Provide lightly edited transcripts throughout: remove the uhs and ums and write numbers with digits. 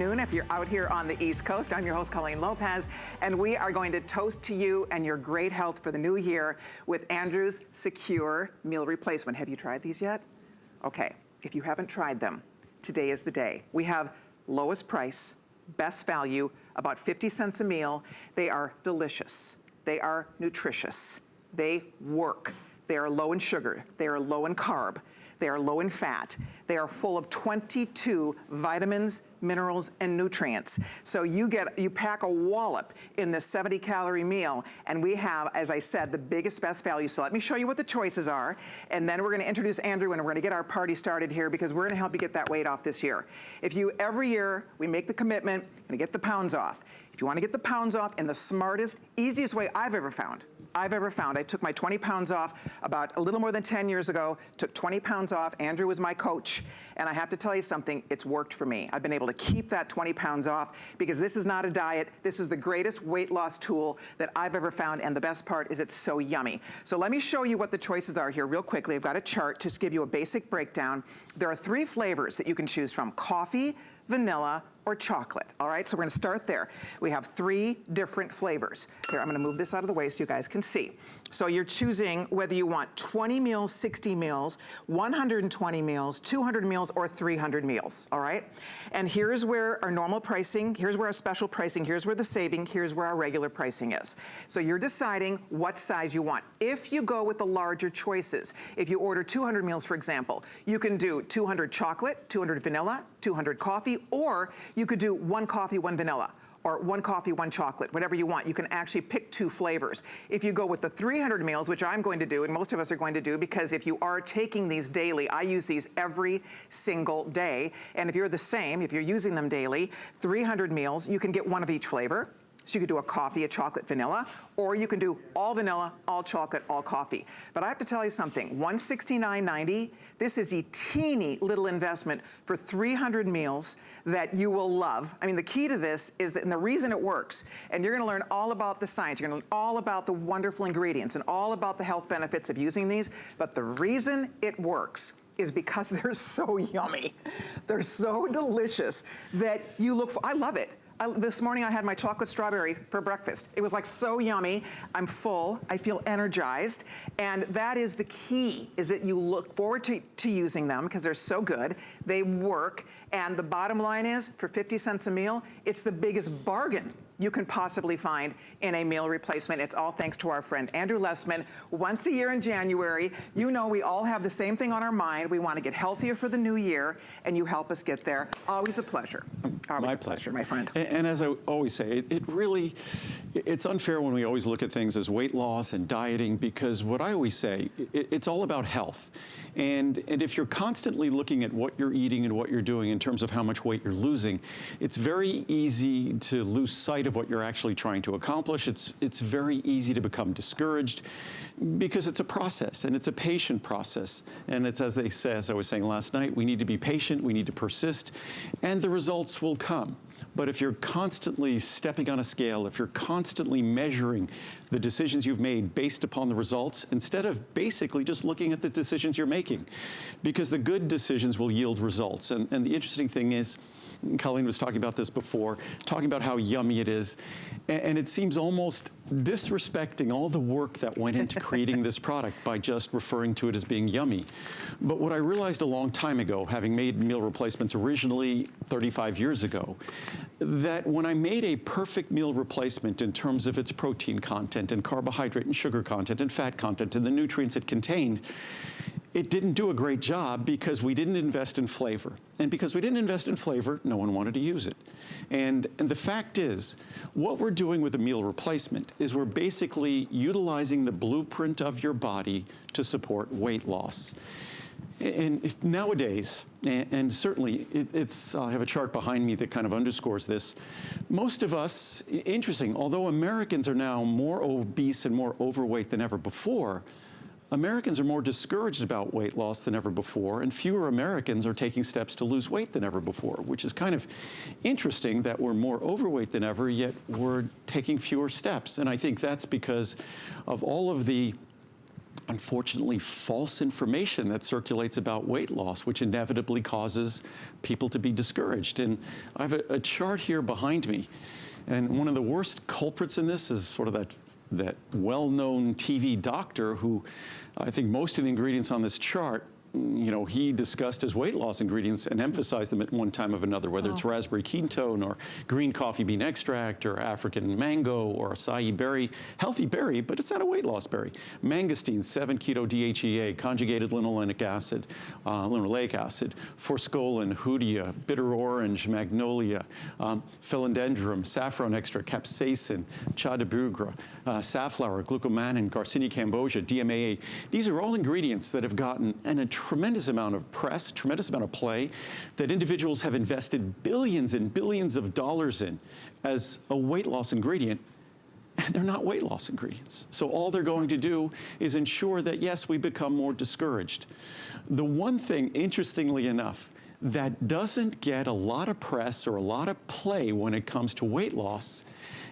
If you're out here on the East Coast, I'm your host, Colleen Lopez, and we are going to toast to you and your great health for the new year with Andrew's Secure Meal Replacement. Have you tried these yet? Okay, if you haven't tried them, today is the day. We have lowest price, best value, about 50 cents a meal. They are delicious. They are nutritious. They work. They are low in sugar. They are low in carb. They are low in fat. They are full of 22 vitamins, minerals, and nutrients. So you pack a wallop in this 70-calorie meal, and we have, as I said, the biggest, best value. So let me show you what the choices are, and then we're gonna introduce Andrew, and we're gonna get our party started here because we're gonna help you get that weight off this year. Every year, we make the commitment, gonna get the pounds off. If you wanna get the pounds off in the smartest, easiest way I've ever found, I took my 20 pounds off about a little more than 10 years ago, took 20 pounds off. Andrew was my coach, and I have to tell you something, it's worked for me. I've been able to keep that 20 pounds off because this is not a diet. This is the greatest weight loss tool that I've ever found, and the best part is it's so yummy. So let me show you what the choices are here real quickly. I've got a chart to just give you a basic breakdown. There are 3 flavors that you can choose from: coffee, vanilla, or chocolate. All right, so we're gonna start there. We have 3 different flavors. Here, I'm gonna move this out of the way so you guys can see. So you're choosing whether you want 20 meals, 60 meals, 120 meals, 200 meals, or 300 meals, all right? And here's where our normal pricing, here's where our special pricing, here's where the saving, here's where our regular pricing is. So you're deciding what size you want. If you go with the larger choices, if you order 200 meals, for example, you can do 200 chocolate, 200 vanilla, 200 coffee, or you could do 1 coffee, 1 vanilla, or 1 coffee, 1 chocolate, whatever you want. You can actually pick 2 flavors. If you go with the 300 meals, which I'm going to do, and most of us are going to do, because if you are taking these daily, I use these every single day, and if you're the same, if you're using them daily, 300 meals, you can get 1 of each flavor. So you could do a coffee, a chocolate, vanilla, or you can do all vanilla, all chocolate, all coffee. But I have to tell you something, $169.90, this is a teeny little investment for 300 meals that you will love. I mean, the key to this is that, and the reason it works, and you're gonna learn all about the science, you're gonna learn all about the wonderful ingredients and all about the health benefits of using these, but the reason it works is because they're so yummy. They're so delicious that you look for, I love it. This morning I had my chocolate strawberry for breakfast. It was like so yummy. I'm full, I feel energized, and that is the key, is that you look forward to using them because they're so good, they work, and the bottom line is, for 50 cents a meal, it's the biggest bargain you can possibly find in a meal replacement. It's all thanks to our friend Andrew Lessman. Once a year in January, you know we all have the same thing on our mind. We want to get healthier for the new year, and you help us get there. Always a pleasure. Always a pleasure, my friend. And as I always say, it's unfair when we always look at things as weight loss and dieting, because what I always say, it's all about health. And if you're constantly looking at what you're eating and what you're doing in terms of how much weight you're losing, it's very easy to lose sight of what you're actually trying to accomplish. It's very easy to become discouraged because it's a process, and it's a patient process. And it's, as they say, as I was saying last night, we need to be patient, we need to persist, and the results will come. But if you're constantly stepping on a scale, if you're constantly measuring the decisions you've made based upon the results, instead of basically just looking at the decisions you're making, because the good decisions will yield results. And the interesting thing is, Colleen was talking about this before, talking about how yummy it is, and it seems almost disrespecting all the work that went into creating this product by just referring to it as being yummy. But what I realized a long time ago, having made meal replacements originally 35 years ago, that when I made a perfect meal replacement in terms of its protein content and carbohydrate and sugar content and fat content and the nutrients it contained, it didn't do a great job because we didn't invest in flavor. And because we didn't invest in flavor, no one wanted to use it. And the fact is, what we're doing with a meal replacement is we're basically utilizing the blueprint of your body to support weight loss. And nowadays, and certainly I have a chart behind me that kind of underscores this, most of us, interesting, although Americans are now more obese and more overweight than ever before, Americans are more discouraged about weight loss than ever before, and fewer Americans are taking steps to lose weight than ever before, which is kind of interesting that we're more overweight than ever, yet we're taking fewer steps. And I think that's because of all of the unfortunately, false information that circulates about weight loss, which inevitably causes people to be discouraged. And I have a chart here behind me. And one of the worst culprits in this is sort of that well-known TV doctor who, I think most of the ingredients on this chart, you know, he discussed as weight loss ingredients and emphasized them at one time or another, whether it's raspberry ketone or green coffee bean extract or African mango or acai berry, healthy berry, but it's not a weight loss berry. Mangosteen, 7-keto DHEA, conjugated linoleic acid, forskolin, hoodia, bitter orange, magnolia, philodendron, saffron extract, capsaicin, cha de bougre, safflower, glucomannan, Garcinia cambogia, DMAA. These are all ingredients that have gotten a tremendous amount of press, tremendous amount of play, that individuals have invested billions and billions of dollars in as a weight loss ingredient, and they're not weight loss ingredients. So all they're going to do is ensure that, yes, we become more discouraged. The one thing, interestingly enough, that doesn't get a lot of press or a lot of play when it comes to weight loss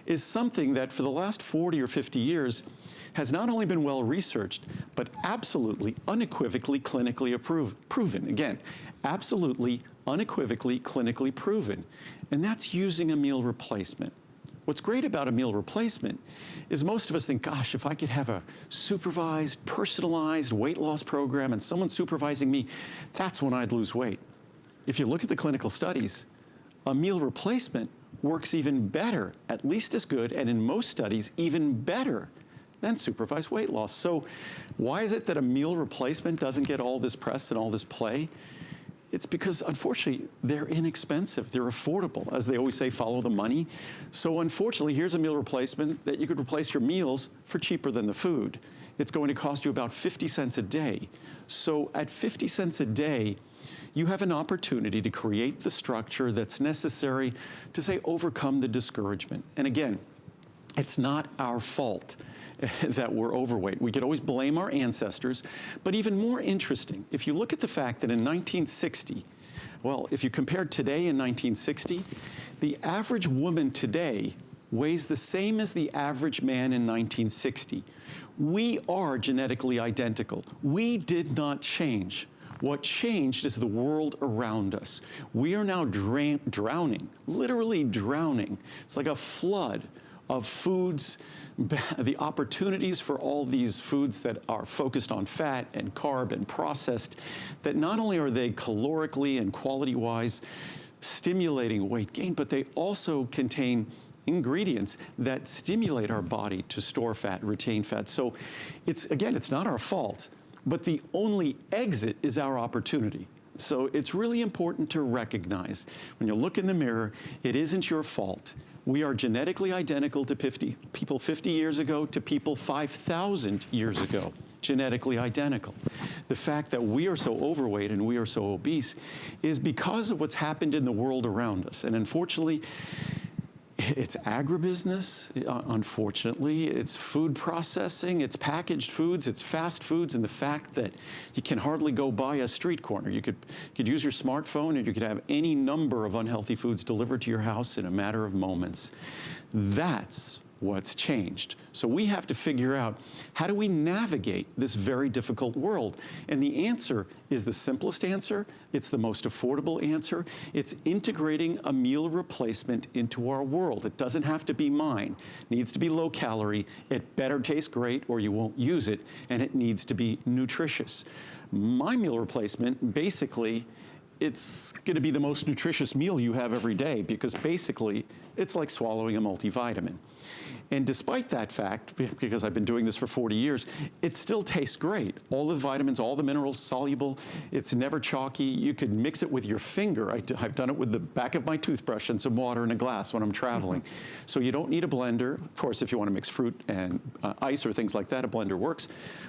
is something that for the last 40 or 50 years has not only been well researched, but absolutely, unequivocally, clinically proven. Again, absolutely, unequivocally, clinically proven. And that's using a meal replacement. What's great about a meal replacement is most of us think, gosh, if I could have a supervised, personalized weight loss program and someone supervising me, that's when I'd lose weight. If you look at the clinical studies, a meal replacement works even better, at least as good, and in most studies, even better than supervised weight loss. So why is it that a meal replacement doesn't get all this press and all this play? It's because, unfortunately, they're inexpensive, they're affordable. As they always say, follow the money. So unfortunately, here's a meal replacement that you could replace your meals for cheaper than the food. It's going to cost you about 50 cents a day. So at 50 cents a day, you have an opportunity to create the structure that's necessary to, say, overcome the discouragement. And again, it's not our fault that we're overweight. We could always blame our ancestors, but even more interesting, if you look at the fact that in 1960, well, if you compare today and 1960, the average woman today weighs the same as the average man in 1960. We are genetically identical. We did not change. What changed is the world around us. We are now drowning, literally drowning. It's like a flood of foods, the opportunities for all these foods that are focused on fat and carb and processed, that not only are they calorically and quality-wise stimulating weight gain, but they also contain ingredients that stimulate our body to store fat, retain fat. So it's, again, it's not our fault, but the only exit is our opportunity. So it's really important to recognize when you look in the mirror, it isn't your fault. We are genetically identical to people 50 years ago to people 5,000 years ago, genetically identical. The fact that we are so overweight and we are so obese is because of what's happened in the world around us. And unfortunately, it's agribusiness, unfortunately, it's food processing, it's packaged foods, it's fast foods, and the fact that you can hardly go by a street corner. You could use your smartphone and you could have any number of unhealthy foods delivered to your house in a matter of moments. That's what's changed. So we have to figure out, how do we navigate this very difficult world? And the answer is the simplest answer. It's the most affordable answer. It's integrating a meal replacement into our world. It doesn't have to be mine. It needs to be low calorie. It better taste great or you won't use it. And it needs to be nutritious. My meal replacement, basically, it's going to be the most nutritious meal you have every day, because basically it's like swallowing a multivitamin. And despite that fact, because I've been doing this for 40 years, it still tastes great. All the vitamins, all the minerals soluble. It's never chalky. You could mix it with your finger. I've done it with the back of my toothbrush and some water in a glass when I'm traveling. So you don't need a blender. Of course, if you want to mix fruit and ice or things like that, a blender works.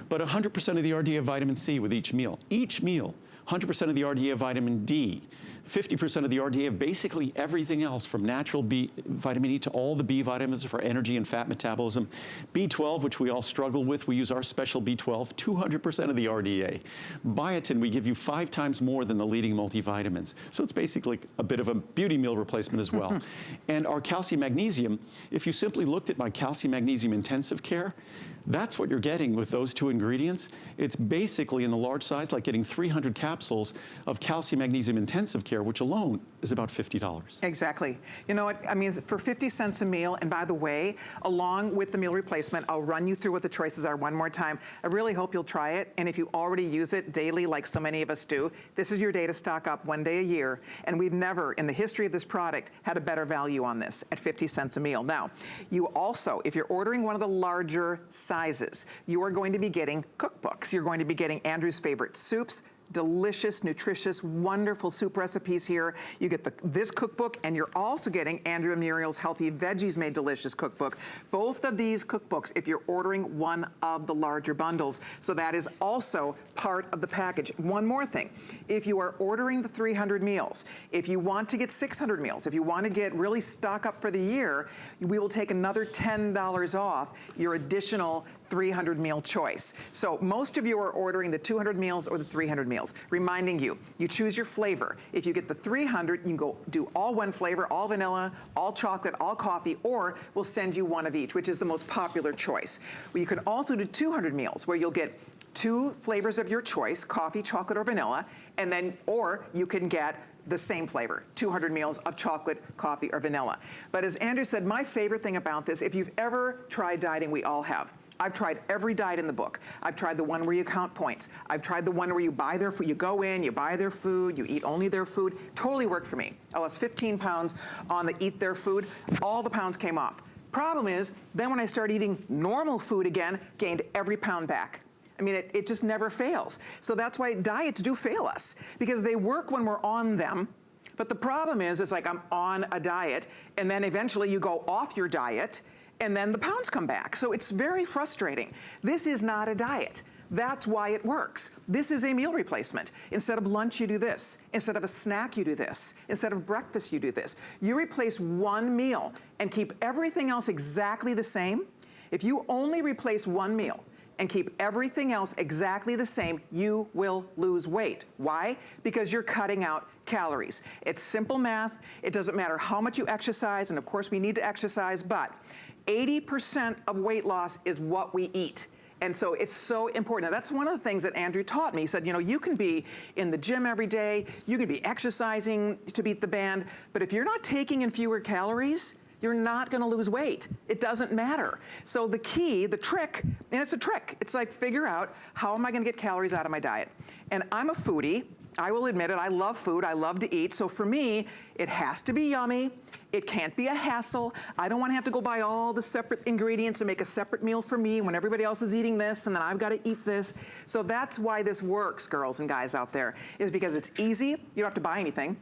But 100% of the RDA of vitamin C with each meal. Each meal. 100% of the RDA of vitamin D, 50% of the RDA of basically everything else, from natural vitamin E to all the B vitamins for energy and fat metabolism. B12, which we all struggle with, we use our special B12, 200% of the RDA. Biotin, we give you 5 times more than the leading multivitamins. So it's basically a bit of a beauty meal replacement as well. And our calcium magnesium, if you simply looked at my calcium magnesium intensive care, That's what you're getting with those two ingredients. It's basically in the large size like getting 300 capsules of calcium magnesium intensive care, which alone is about $50. Exactly. You know what, I mean, for 50 cents a meal, and by the way, along with the meal replacement, I'll run you through what the choices are one more time. I really hope you'll try it, and if you already use it daily like so many of us do, this is your day to stock up one day a year, and we've never, in the history of this product, had a better value on this at 50 cents a meal. Now, you also, if you're ordering one of the larger sizes, you are going to be getting cookbooks. You're going to be getting Andrew's favorite soups, delicious, nutritious, wonderful soup recipes here. You get this cookbook, and you're also getting Andrew and Muriel's Healthy Veggies Made Delicious cookbook. Both of these cookbooks, if you're ordering one of the larger bundles. So that is also part of the package. One more thing, if you are ordering the 300 meals, if you want to get 600 meals, if you want to get really stock up for the year, we will take another $10 off your additional 300 meal choice. So most of you are ordering the 200 meals or the 300 meals. Reminding you, you choose your flavor. If you get the 300, you can go do all one flavor, all vanilla, all chocolate, all coffee, or we'll send you one of each, which is the most popular choice. Well, you can also do 200 meals where you'll get 2 flavors of your choice, coffee, chocolate, or vanilla, and then, or you can get the same flavor, 200 meals of chocolate, coffee, or vanilla. But as Andrew said, my favorite thing about this, if you've ever tried dieting, we all have. I've tried every diet in the book. I've tried the one where you count points. I've tried the one where you buy their food. You go in, you buy their food, you eat only their food. Totally worked for me. I lost 15 pounds on the eat their food. All the pounds came off. Problem is, then when I started eating normal food again, gained every pound back. I mean, it just never fails. So that's why diets do fail us, because they work when we're on them. But the problem is, it's like I'm on a diet, and then eventually you go off your diet, and then the pounds come back. So it's very frustrating. This is not a diet. That's why it works. This is a meal replacement. Instead of lunch, you do this. Instead of a snack, you do this. Instead of breakfast, you do this. You replace one meal and keep everything else exactly the same. If you only replace one meal and keep everything else exactly the same, you will lose weight. Why? Because you're cutting out calories. It's simple math. It doesn't matter how much you exercise, and of course we need to exercise, but 80% of weight loss is what we eat. And so it's so important. Now, that's one of the things that Andrew taught me. He said, you know, you can be in the gym every day, you can be exercising to beat the band, but if you're not taking in fewer calories, you're not gonna lose weight. It doesn't matter. So the key, the trick, and it's a trick, it's like figure out how am I gonna get calories out of my diet? And I'm a foodie. I will admit it, I love food, I love to eat. So for me, it has to be yummy. It can't be a hassle. I don't want to have to go buy all the separate ingredients and make a separate meal for me when everybody else is eating this, and then I've got to eat this. So that's why this works, girls and guys out there, is because it's easy. You don't have to buy anything.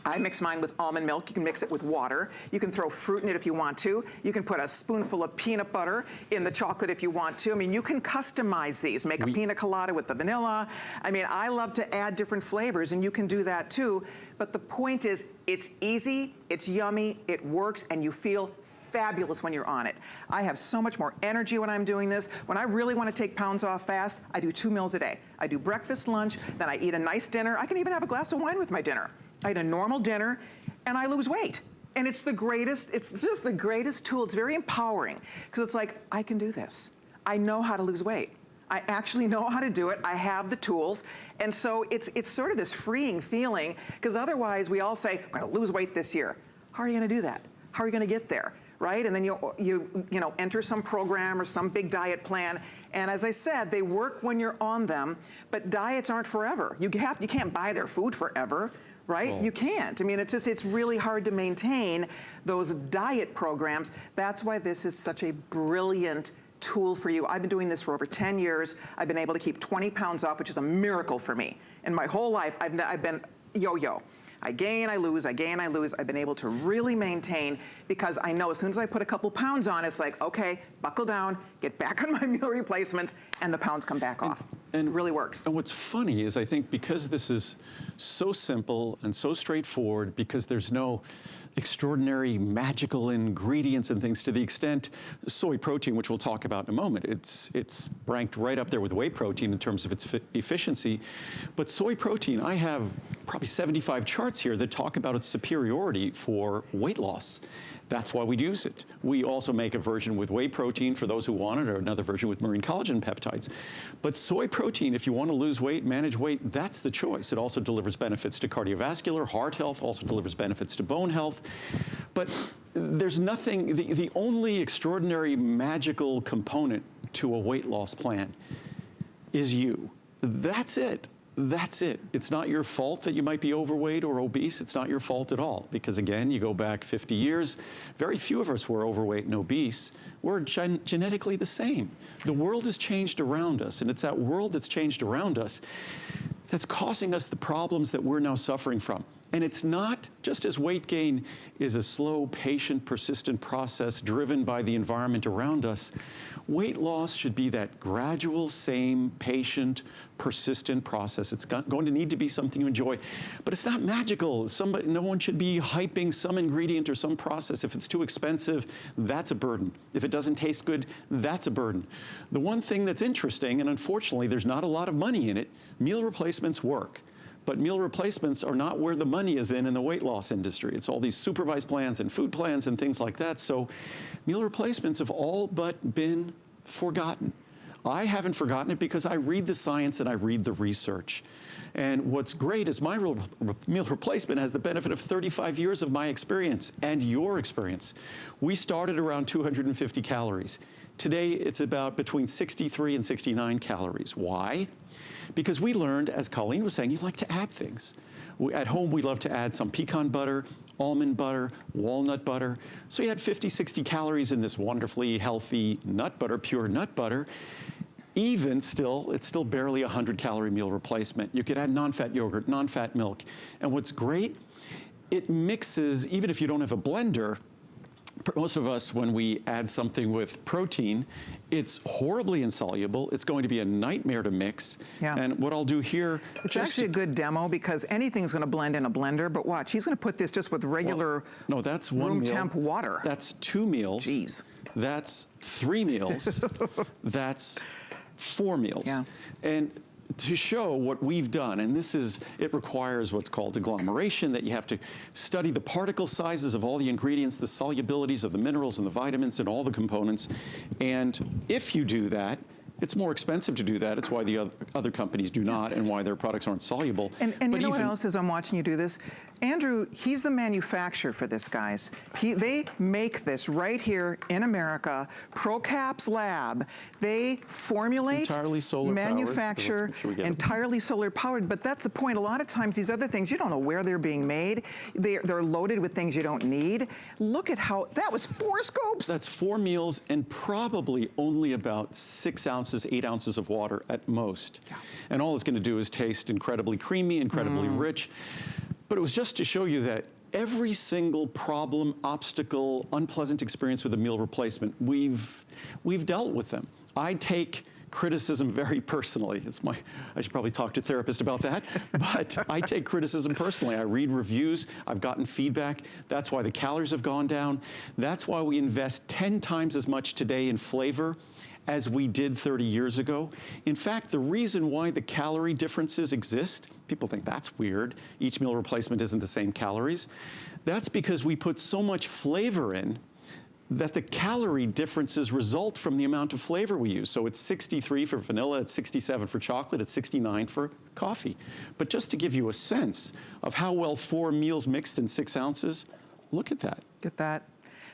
I mix mine with almond milk. You can mix it with water. You can throw fruit in it if you want to. You can put a spoonful of peanut butter in the chocolate if you want to. I mean, you can customize these. Make a pina colada with the vanilla. I mean, I love to add different flavors, and you can do that too. But the point is, it's easy, it's yummy, it works, and you feel fabulous when you're on it. I have so much more energy when I'm doing this. When I really want to take pounds off fast, I do 2 meals a day. I do breakfast, lunch, then I eat a nice dinner. I can even have a glass of wine with my dinner. I eat a normal dinner, and I lose weight. And it's the greatest, it's just the greatest tool. It's very empowering, because it's like, I can do this. I know how to lose weight. I actually know how to do it. I have the tools. And so it's sort of this freeing feeling, because otherwise we all say, I'm gonna lose weight this year. How are you gonna do that? How are you gonna get there? Right? And then you know, enter some program or some big diet plan. And as I said, they work when you're on them, but diets aren't forever. You can't buy their food forever, right? Well, you can't. I mean, it's really hard to maintain those diet programs. That's why this is such a brilliant tool for you. I've been doing this for over 10 years. I've been able to keep 20 pounds off, which is a miracle for me. In my whole life, I've been yo-yo. I gain, I lose, I gain, I lose. I've been able to really maintain, because I know as soon as I put a couple pounds on, it's like, okay, buckle down, get back on my meal replacements, and the pounds come back off. And it really works. And what's funny is I think because this is so simple and so straightforward, because there's no extraordinary magical ingredients and things, to the extent soy protein, which we'll talk about in a moment, it's ranked right up there with whey protein in terms of its efficiency. But soy protein, I have probably 75 charts here that talk about its superiority for weight loss. That's why we use it. We also make a version with whey protein for those who want it, or another version with marine collagen peptides. But soy protein, if you want to lose weight, manage weight, that's the choice. It also delivers benefits to cardiovascular, heart health, also delivers benefits to bone health. But there's nothing, the only extraordinary magical component to a weight loss plan is you. That's it. That's it. It's not your fault that you might be overweight or obese. It's not your fault at all. Because again, you go back 50 years, very few of us were overweight and obese. We're genetically the same. The world has changed around us, and it's that world that's changed around us that's causing us the problems that we're now suffering from. And it's not, just as weight gain is a slow, patient, persistent process driven by the environment around us, weight loss should be that gradual, same, patient, persistent process. It's going to need to be something you enjoy, but it's not magical. No one should be hyping some ingredient or some process. If it's too expensive, that's a burden. If it doesn't taste good, that's a burden. The one thing that's interesting, and unfortunately there's not a lot of money in it, meal replacements work. But meal replacements are not where the money is in the weight loss industry. It's all these supervised plans and food plans and things like that. So meal replacements have all but been forgotten. I haven't forgotten it because I read the science and I read the research. And what's great is my meal replacement has the benefit of 35 years of my experience and your experience. We started around 250 calories. Today, it's about between 63 and 69 calories. Why? Because we learned, as Colleen was saying, you like to add things. At home, we love to add some pecan butter, almond butter, walnut butter. So you had 50, 60 calories in this wonderfully healthy nut butter, pure nut butter. Even still, it's still barely a 100-calorie meal replacement. You could add non-fat yogurt, non-fat milk. And what's great, it mixes, even if you don't have a blender, most of us, when we add something with protein, it's horribly insoluble. It's going to be a nightmare to mix. Yeah. And what I'll do here... It's actually a good demo because anything's going to blend in a blender, but watch, he's going to put this just with regular no, that's one room meal. Temp water. That's 2 meals. Jeez. That's 3 meals. That's 4 meals. Yeah. And to show what we've done, and it requires what's called agglomeration, that you have to study the particle sizes of all the ingredients, the solubilities of the minerals and the vitamins and all the components. And if you do that, it's more expensive to do that. It's why the other companies do not and why their products aren't soluble. And you know what else is I'm watching you do this? Andrew, he's the manufacturer for this, guys. They make this right here in America, ProCap's lab. They formulate, entirely solar manufacture, powered. entirely solar powered. But that's the point. A lot of times these other things, you don't know where they're being made. They're loaded with things you don't need. Look at how, that was 4 scoops. That's 4 meals and probably only about 6 ounces, 8 ounces of water at most. Yeah. And all it's going to do is taste incredibly creamy, incredibly rich. But it was just to show you that every single problem, obstacle, unpleasant experience with a meal replacement, we've dealt with them. I take criticism very personally. I should probably talk to a therapist about that, but I take criticism personally. I read reviews, I've gotten feedback. That's why the calories have gone down. That's why we invest 10 times as much today in flavor as we did 30 years ago. In fact, the reason why the calorie differences exist, people think that's weird. Each meal replacement isn't the same calories. That's because we put so much flavor in that the calorie differences result from the amount of flavor we use. So it's 63 for vanilla, it's 67 for chocolate, it's 69 for coffee. But just to give you a sense of how well 4 meals mixed in 6 ounces, look at that. Get that?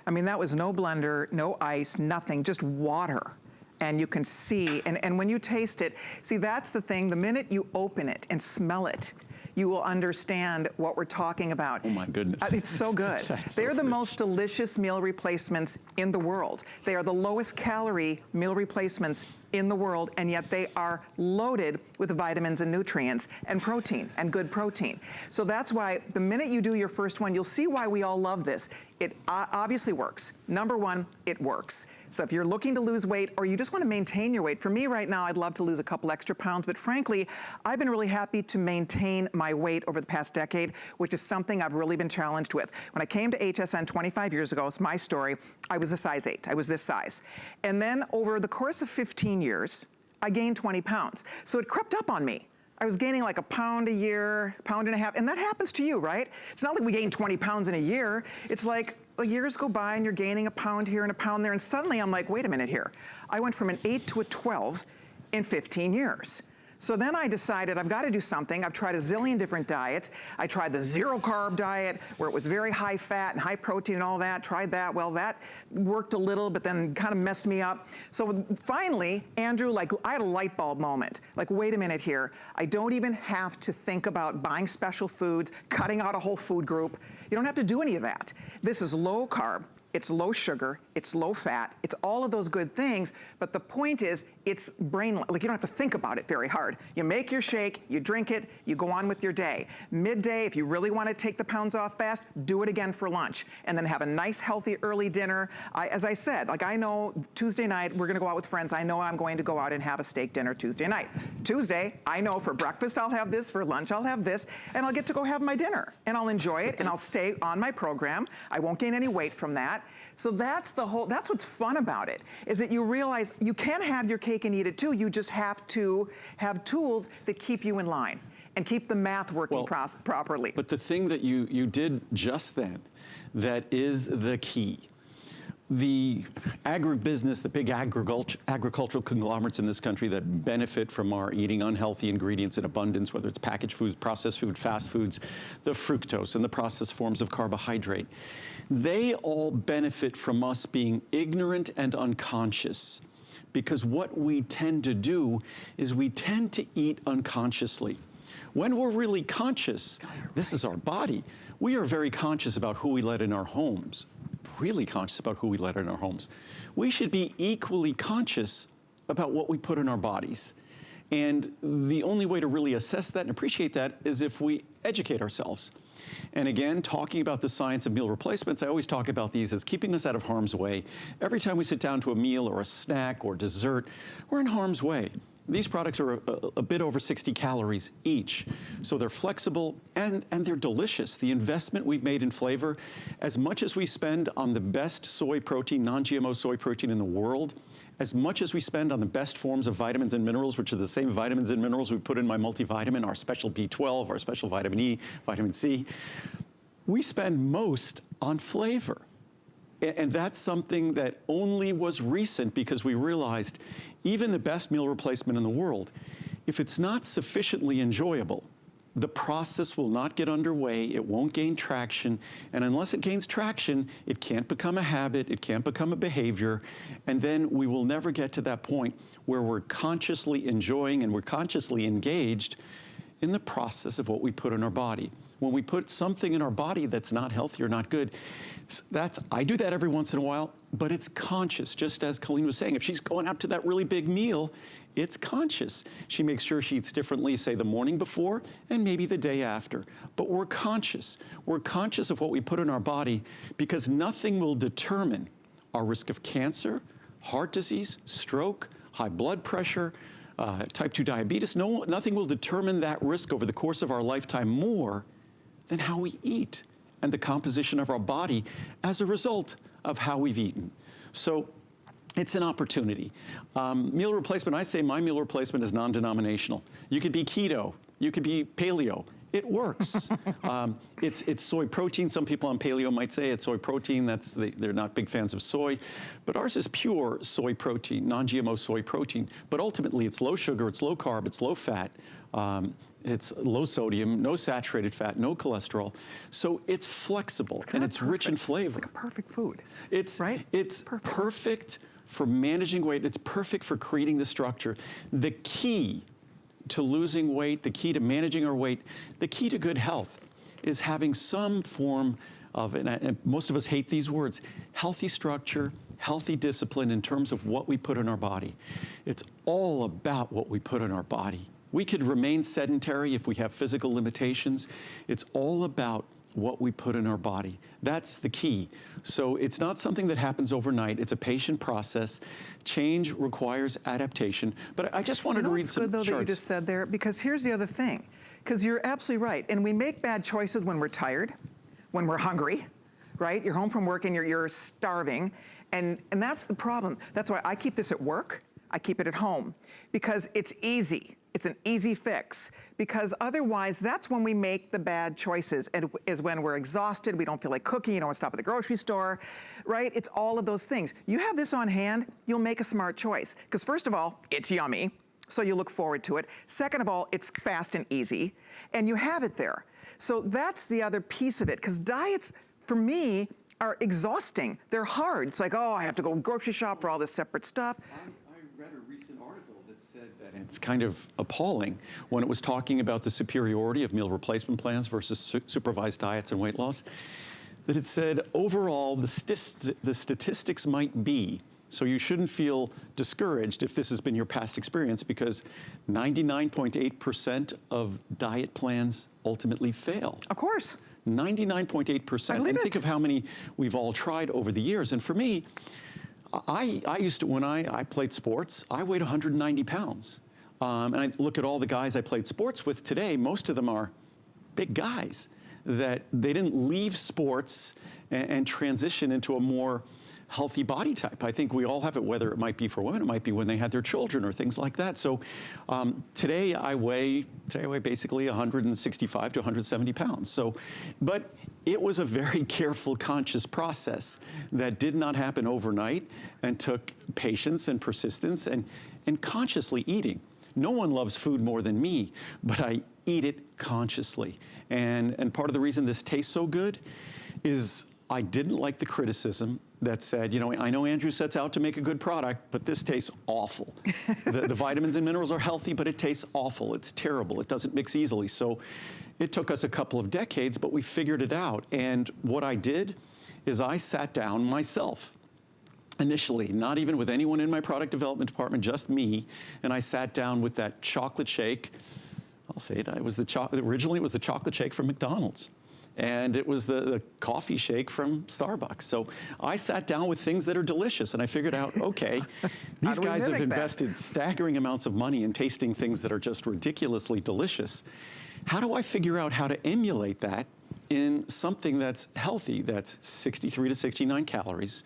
I mean, that was no blender, no ice, nothing, just water. And you can see, and when you taste it, see, that's the thing, the minute you open it and smell it, you will understand what we're talking about. Oh my goodness. It's so good. They're the most delicious meal replacements in the world. They are the lowest calorie meal replacements in the world, and yet they are loaded with vitamins and nutrients and protein, and good protein. So that's why the minute you do your first one, you'll see why we all love this. It obviously works. Number one, it works. So if you're looking to lose weight or you just want to maintain your weight, for me right now, I'd love to lose a couple extra pounds, but frankly, I've been really happy to maintain my weight over the past decade, which is something I've really been challenged with. When I came to HSN 25 years ago, it's my story, I was a size 8. I was this size. And then over the course of 15 years, I gained 20 pounds. So it crept up on me. I was gaining like a pound a year, pound and a half, and that happens to you, right? It's not like we gain 20 pounds in a year. It's like years go by and you're gaining a pound here and a pound there, and suddenly I'm like, wait a minute here. I went from an 8 to a 12 in 15 years. So then I decided I've got to do something. I've tried a zillion different diets. I tried the zero carb diet where it was very high fat and high protein and all that. Tried that. Well, that worked a little, but then kind of messed me up. So finally, Andrew, like I had a light bulb moment. Like, wait a minute here. I don't even have to think about buying special foods, cutting out a whole food group. You don't have to do any of that. This is low carb. It's low sugar, it's low fat, it's all of those good things, but the point is, it's brainless. Like, you don't have to think about it very hard. You make your shake, you drink it, you go on with your day. Midday, if you really want to take the pounds off fast, do it again for lunch, and then have a nice, healthy, early dinner. As I said, like, I know Tuesday night, we're gonna go out with friends. I know I'm going to go out and have a steak dinner Tuesday night. Tuesday, I know for breakfast I'll have this, for lunch I'll have this, and I'll get to go have my dinner, and I'll enjoy it, and I'll stay on my program. I won't gain any weight from that. So that's what's fun about it, is that you realize you can have your cake and eat it too. You just have to have tools that keep you in line and keep the math working properly. But the thing that you did just then that is the key. The agribusiness, the big agricultural conglomerates in this country that benefit from our eating unhealthy ingredients in abundance, whether it's packaged foods, processed food, fast foods, the fructose and the processed forms of carbohydrate, they all benefit from us being ignorant and unconscious. Because what we tend to do is we tend to eat unconsciously. When we're really conscious, this is our body. We are very conscious about who we let in our homes. Really conscious about who we let in our homes. We should be equally conscious about what we put in our bodies. And the only way to really assess that and appreciate that is if we educate ourselves. And again, talking about the science of meal replacements, I always talk about these as keeping us out of harm's way. Every time we sit down to a meal or a snack or dessert, we're in harm's way. These products are a bit over 60 calories each. So they're flexible and they're delicious. The investment we've made in flavor, as much as we spend on the best soy protein, non-GMO soy protein in the world, as much as we spend on the best forms of vitamins and minerals, which are the same vitamins and minerals we put in my multivitamin, our special B12, our special vitamin E, vitamin C, we spend most on flavor. And that's something that only was recent because we realized even the best meal replacement in the world, if it's not sufficiently enjoyable, the process will not get underway, it won't gain traction, and unless it gains traction, it can't become a habit, it can't become a behavior, and then we will never get to that point where we're consciously enjoying and we're consciously engaged in the process of what we put in our body. When we put something in our body that's not healthy or not good, I do that every once in a while, but it's conscious, just as Colleen was saying. If she's going out to that really big meal, it's conscious. She makes sure she eats differently, say the morning before and maybe the day after. But we're conscious. We're conscious of what we put in our body because nothing will determine our risk of cancer, heart disease, stroke, high blood pressure, type 2 diabetes. Nothing will determine that risk over the course of our lifetime more than how we eat and the composition of our body as a result of how we've eaten. So it's an opportunity. Meal replacement, I say my meal replacement is non-denominational. You could be keto, you could be paleo. It works. It's soy protein. Some people on paleo might say it's soy protein. They're not big fans of soy. But ours is pure soy protein, non-GMO soy protein. But ultimately, it's low sugar, it's low carb, it's low fat. It's low sodium, no saturated fat, no cholesterol. So it's flexible and it's rich in flavor. It's like a perfect food. It's perfect for managing weight. It's perfect for creating the structure. The key to losing weight, the key to managing our weight, the key to good health is having some form and most of us hate these words, healthy structure, healthy discipline in terms of what we put in our body. It's all about what we put in our body. We could remain sedentary if we have physical limitations. It's all about what we put in our body. That's the key. So it's not something that happens overnight. It's a patient process. Change requires adaptation. But I just wanted to read some charts. Good, though, that you just said there, because here's the other thing. Because you're absolutely right. And we make bad choices when we're tired, when we're hungry, right? You're home from work and you're starving. And that's the problem. That's why I keep this at work. I keep it at home because it's easy. It's an easy fix, because otherwise that's when we make the bad choices, and is when we're exhausted, we don't feel like cooking, you don't want to stop at the grocery store, right? It's all of those things. You have this on hand, you'll make a smart choice, because first of all, it's yummy, so you look forward to it. Second of all, it's fast and easy, and you have it there. So that's the other piece of it, because diets, for me, are exhausting. They're hard. It's like, oh, I have to go grocery shop for all this separate stuff. I read a recent article that said that it's kind of appalling when it was talking about the superiority of meal replacement plans versus supervised diets and weight loss, that it said overall the statistics might be, so you shouldn't feel discouraged if this has been your past experience, because 99.8% of diet plans ultimately fail. Of course. 99.8%. And think of how many we've all tried over the years. And for me, I used to, when I played sports, I weighed 190 pounds. And I look at all the guys I played sports with today, most of them are big guys, that they didn't leave sports and transition into a more healthy body type. I think we all have it, whether it might be for women, it might be when they had their children or things like that. So today I weigh basically 165 to 170 pounds. So, but it was a very careful, conscious process that did not happen overnight and took patience and persistence and consciously eating. No one loves food more than me, but I eat it consciously. And part of the reason this tastes so good is I didn't like the criticism that said, you know, I know Andrew sets out to make a good product, but this tastes awful. The vitamins and minerals are healthy, but it tastes awful. It's terrible. It doesn't mix easily. So it took us a couple of decades, but we figured it out. And what I did is I sat down myself, initially, not even with anyone in my product development department, just me, and I sat down with that chocolate shake. I'll say it, originally it was the chocolate shake from McDonald's. And it was the coffee shake from Starbucks. So I sat down with things that are delicious, and I figured out, okay, these guys have invested staggering amounts of money in tasting things that are just ridiculously delicious. How do I figure out how to emulate that in something that's healthy, that's 63 to 69 calories,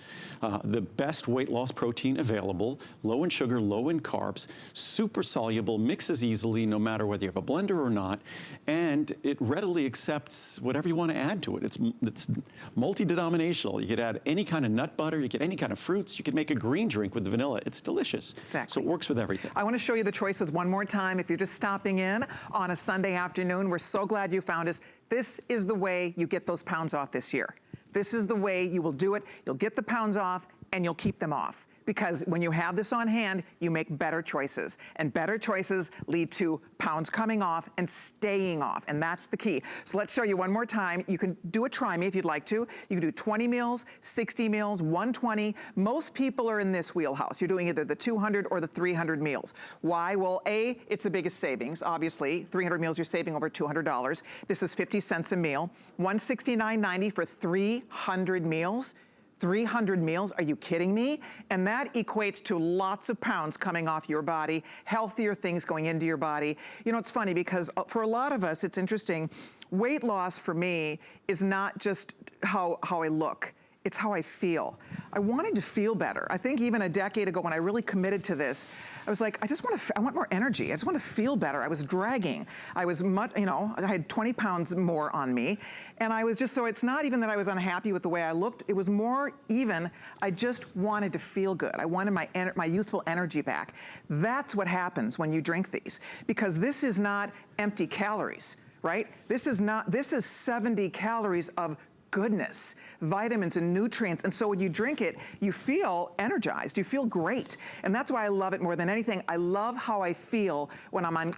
the best weight loss protein available, low in sugar, low in carbs, super soluble, mixes easily no matter whether you have a blender or not, and it readily accepts whatever you want to add to it. It's multi-denominational. You could add any kind of nut butter, you get any kind of fruits, you could make a green drink with the vanilla. It's delicious. Exactly. So it works with everything. I want to show you the choices one more time. If you're just stopping in on a Sunday afternoon, we're so glad you found us. This is the way you get those pounds off this year. This is the way you will do it. You'll get the pounds off and you'll keep them off. Because when you have this on hand, you make better choices. And better choices lead to pounds coming off and staying off. And that's the key. So let's show you one more time. You can do a try me if you'd like to. You can do 20 meals, 60 meals, 120. Most people are in this wheelhouse. You're doing either the 200 or the 300 meals. Why? Well, A, it's the biggest savings, obviously. 300 meals, you're saving over $200. This is 50 cents a meal. $169.90 for 300 meals. 300 meals, are you kidding me? And that equates to lots of pounds coming off your body, healthier things going into your body. You know, it's funny because for a lot of us, it's interesting, weight loss for me is not just how I look. It's how I feel. I wanted to feel better. I think even a decade ago when I really committed to this, I was like, I want more energy. I just want to feel better. I was dragging. I was much, you know, I had 20 pounds more on me. And I was just, so it's not even that I was unhappy with the way I looked. It was more even, I just wanted to feel good. I wanted my youthful energy back. That's what happens when you drink these. Because this is not empty calories, right? This is 70 calories of goodness, vitamins and nutrients. And so when you drink it, you feel energized, you feel great. And that's why I love it more than anything. I love how I feel when I'm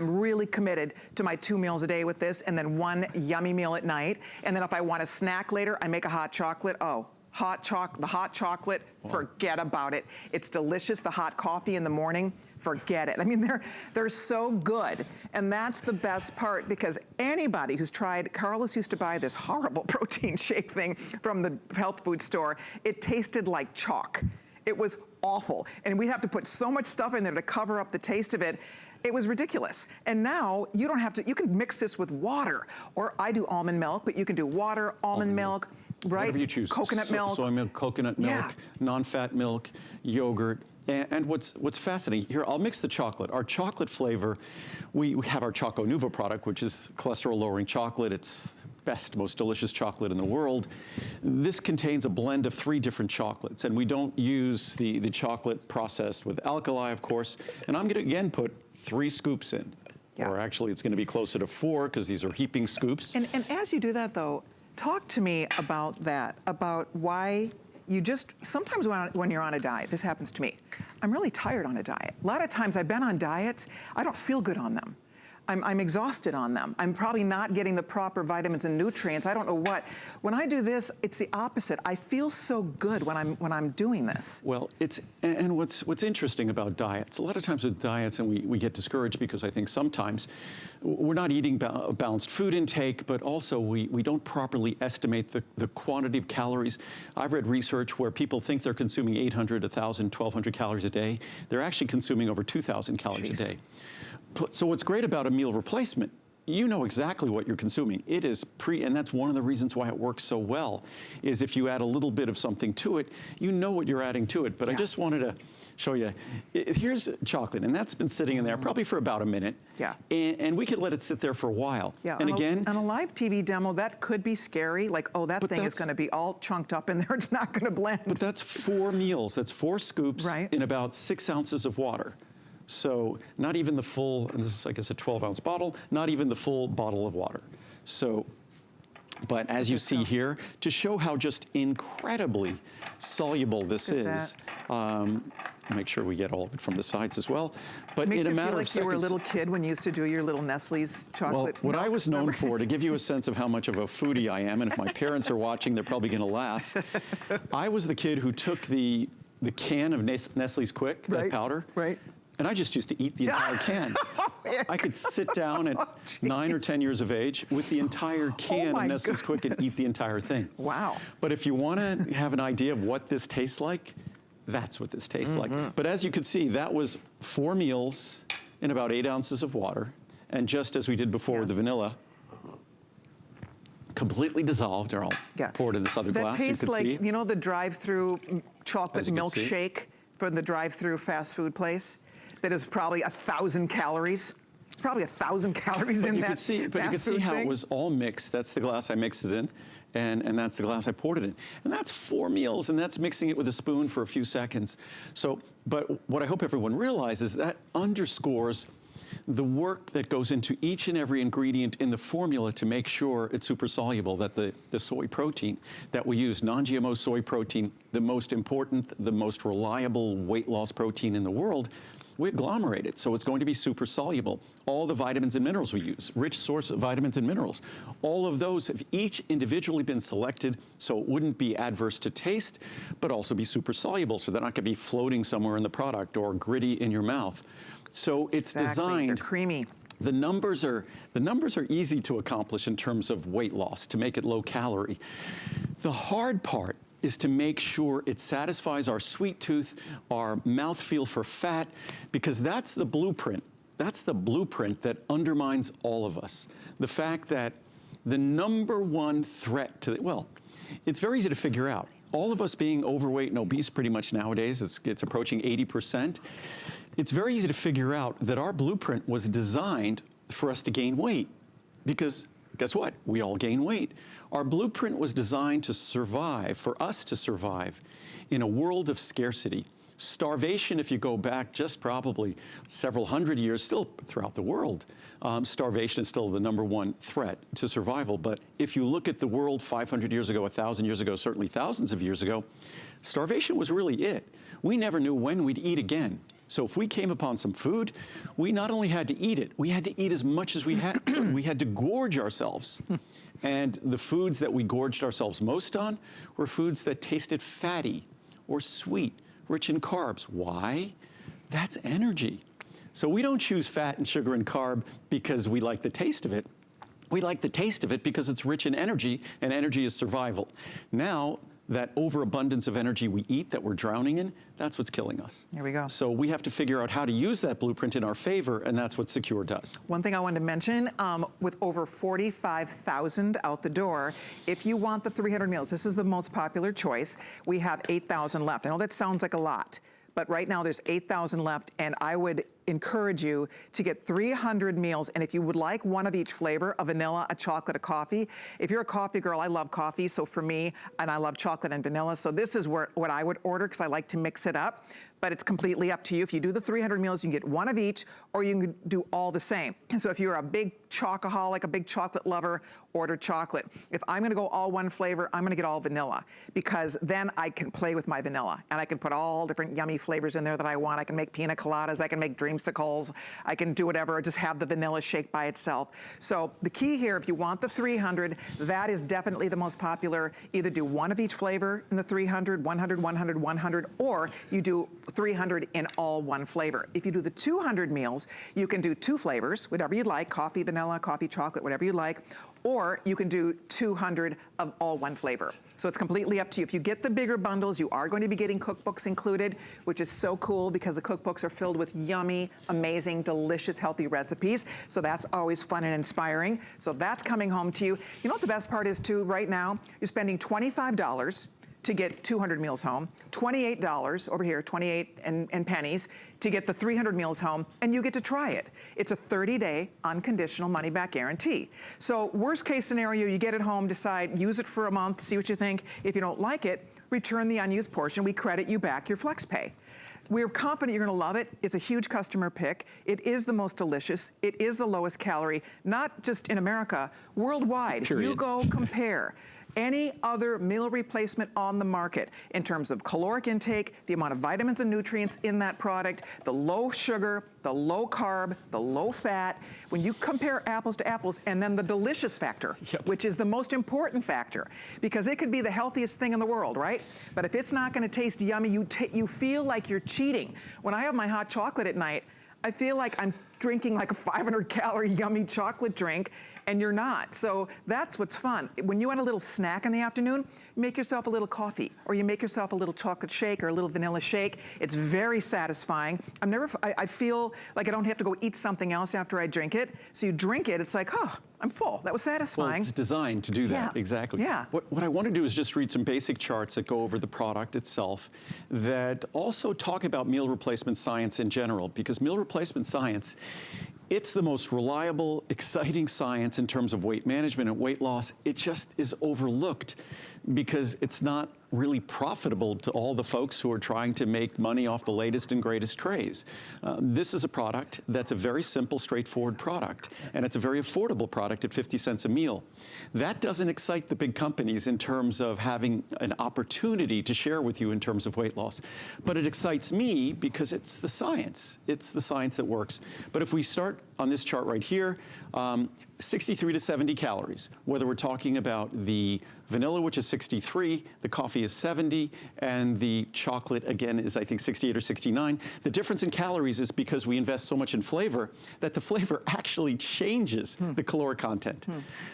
really committed to my 2 meals a day with this, and then 1 yummy meal at night. And then if I want a snack later, I make a hot chocolate. Oh, the hot chocolate, forget about it. It's delicious. The hot coffee in the morning, forget it. I mean, they're so good. And that's the best part, because anybody who's tried, Carlos used to buy this horrible protein shake thing from the health food store. It tasted like chalk. It was awful. And we'd have to put so much stuff in there to cover up the taste of it. It was ridiculous. And now you don't have to, you can mix this with water, or I do almond milk, but you can do water, almond milk, right? Whatever you choose. Coconut milk. Soy milk, coconut milk, non-fat milk, yogurt. And what's fascinating, here, I'll mix the chocolate. Our chocolate flavor, we have our Choco Nuvo product, which is cholesterol-lowering chocolate. It's best, most delicious chocolate in the world. This contains a blend of 3 different chocolates, and we don't use the chocolate processed with alkali, of course. And I'm gonna, again, put 3 scoops in. Yeah. Or actually, it's gonna be closer to 4, because these are heaping scoops. And as you do that, though, talk to me about that, about why you just, sometimes when you're on a diet, this happens to me, I'm really tired on a diet. A lot of times I've been on diets, I don't feel good on them. I'm exhausted on them. I'm probably not getting the proper vitamins and nutrients. I don't know what. When I do this, it's the opposite. I feel so good when I'm doing this. Well, and what's interesting about diets, a lot of times with diets, and we get discouraged because I think sometimes we're not eating a balanced food intake, but also we don't properly estimate the quantity of calories. I've read research where people think they're consuming 800, 1,000, 1,200 calories a day. They're actually consuming over 2,000 calories a day. So what's great about a meal replacement, you know exactly what you're consuming. It is and that's one of the reasons why it works so well, is if you add a little bit of something to it, you know what you're adding to it. But I just wanted to show you, here's chocolate, and that's been sitting in there probably for about a minute. Yeah. And we could let it sit there for a while. Yeah. And again, on a live TV demo, that could be scary. Like, oh, that thing is gonna be all chunked up in there. It's not gonna blend. But that's 4 meals. That's 4 scoops in about 6 ounces of water. So not even the full, and this is, I guess, a 12-ounce bottle, not even the full bottle of water. So, but as you see here, to show how just incredibly soluble this is, make sure we get all of it from the sides as well. But in a matter of seconds. You were a little kid when you used to do your little Nestle's chocolate. Well, what I was known for, to give you a sense of how much of a foodie I am, and if my parents are watching, they're probably gonna laugh. I was the kid who took the can of Nestle's Quick, that powder. Right. And I just used to eat the entire can. I could sit down at 9 or 10 years of age with the entire can of Nestle's Quick and eat the entire thing. Wow. But if you want to have an idea of what this tastes like, that's what this tastes like. But as you could see, that was 4 meals in about 8 ounces of water. And just as we did before with the vanilla, completely dissolved, or I'll pour it in this other glass. That tastes like, you know, the drive-through chocolate milkshake from the drive-through fast food place? That is probably 1,000 calories. It's probably 1,000 calories in that fast food thing. But you could see how it was all mixed. That's the glass I mixed it in, and that's the glass I poured it in. And that's 4 meals, and that's mixing it with a spoon for a few seconds. So, but what I hope everyone realizes, that underscores the work that goes into each and every ingredient in the formula to make sure it's super soluble, that the soy protein that we use, non-GMO soy protein, the most important, the most reliable weight loss protein in the world, we agglomerate it, so it's going to be super soluble. All the vitamins and minerals we use, rich source of vitamins and minerals, all of those have each individually been selected so it wouldn't be adverse to taste, but also be super soluble, so they're not gonna be floating somewhere in the product or gritty in your mouth. So it's designed. They're creamy. The numbers are easy to accomplish in terms of weight loss, to make it low calorie. The hard part is to make sure it satisfies our sweet tooth, our mouthfeel for fat, because that's the blueprint. That's the blueprint that undermines all of us. The fact that the #1 threat to, well, it's very easy to figure out. All of us being overweight and obese pretty much nowadays, it's approaching 80%. It's very easy to figure out that our blueprint was designed for us to gain weight, because guess what? We all gain weight. Our blueprint was designed to survive, for us to survive in a world of scarcity. Starvation, if you go back just probably several hundred years, still throughout the world, starvation is still the #1 threat to survival. But if you look at the world 500 years ago, 1,000 years ago, certainly thousands of years ago, starvation was really it. We never knew when we'd eat again. So if we came upon some food, we not only had to eat it, we had to eat as much as we had. We had to gorge ourselves. And the foods that we gorged ourselves most on were foods that tasted fatty or sweet, rich in carbs. Why? That's energy. So we don't choose fat and sugar and carb because we like the taste of it. We like the taste of it because it's rich in energy, and energy is survival. Now, that overabundance of energy we eat that we're drowning in, that's what's killing us. Here we go. So we have to figure out how to use that blueprint in our favor, and that's what Secure does. One thing I wanted to mention, with over 45,000 out the door, if you want the 300 meals, this is the most popular choice. We have 8,000 left. I know that sounds like a lot, but right now there's 8,000 left, and I would encourage you to get 300 meals. And if you would like one of each flavor, a vanilla, a chocolate, a coffee. If you're a coffee girl, I love coffee. So for me, and I love chocolate and vanilla. So this is what I would order, because I like to mix it up. But it's completely up to you. If you do the 300 meals, you can get one of each, or you can do all the same. So if you're a big chocoholic, a big chocolate lover, order chocolate. If I'm gonna go all one flavor, I'm gonna get all vanilla, because then I can play with my vanilla, and I can put all different yummy flavors in there that I want. I can make pina coladas, I can make dreamsicles, I can do whatever, or just have the vanilla shake by itself. So the key here, if you want the 300, that is definitely the most popular. Either do one of each flavor in the 300, 100, 100, 100, or you do 300 in all one flavor. If you do the 200 meals, you can do 2 flavors, whatever you'd like, coffee, vanilla, coffee, chocolate, whatever you like, or you can do 200 of all one flavor. So it's completely up to you. If you get the bigger bundles, you are going to be getting cookbooks included, which is so cool, because the cookbooks are filled with yummy, amazing, delicious, healthy recipes. So that's always fun and inspiring. So that's coming home to you. You know what the best part is too? Right now, you're spending $25 to get 200 meals home, $28 over here, 28 and pennies, to get the 300 meals home, and you get to try it. It's a 30-day unconditional money-back guarantee. So worst case scenario, you get it home, decide, use it for a month, see what you think. If you don't like it, return the unused portion. We credit you back your FlexPay. We're confident you're gonna love it. It's a huge customer pick. It is the most delicious. It is the lowest calorie, not just in America, worldwide. Period. You go compare any other meal replacement on the market in terms of caloric intake, the amount of vitamins and nutrients in that product, the low sugar, the low carb, the low fat. When you compare apples to apples, and then the delicious factor, which is the most important factor, because it could be the healthiest thing in the world, right? But if it's not gonna taste yummy, you feel like you're cheating. When I have my hot chocolate at night, I feel like I'm drinking like a 500-calorie yummy chocolate drink, and you're not. So that's what's fun. When you want a little snack in the afternoon, make yourself a little coffee, or you make yourself a little chocolate shake or a little vanilla shake. It's very satisfying. I feel like I don't have to go eat something else after I drink it. So you drink it, it's like, oh, I'm full. That was satisfying. Well, it's designed to do that, exactly. Yeah. What I want to do is just read some basic charts that go over the product itself that also talk about meal replacement science in general, because meal replacement science, it's the most reliable, exciting science in terms of weight management and weight loss. It just is overlooked because it's not really profitable to all the folks who are trying to make money off the latest and greatest craze. This is a product that's a very simple, straightforward product, and it's a very affordable product at 50 cents a meal. That doesn't excite the big companies in terms of having an opportunity to share with you in terms of weight loss, but it excites me because it's the science. It's the science that works. But if we start on this chart right here, 63 to 70 calories, whether we're talking about the vanilla, which is 63, the coffee is 70, and the chocolate, again, is I think 68 or 69. The difference in calories is because we invest so much in flavor that the flavor actually changes the caloric content.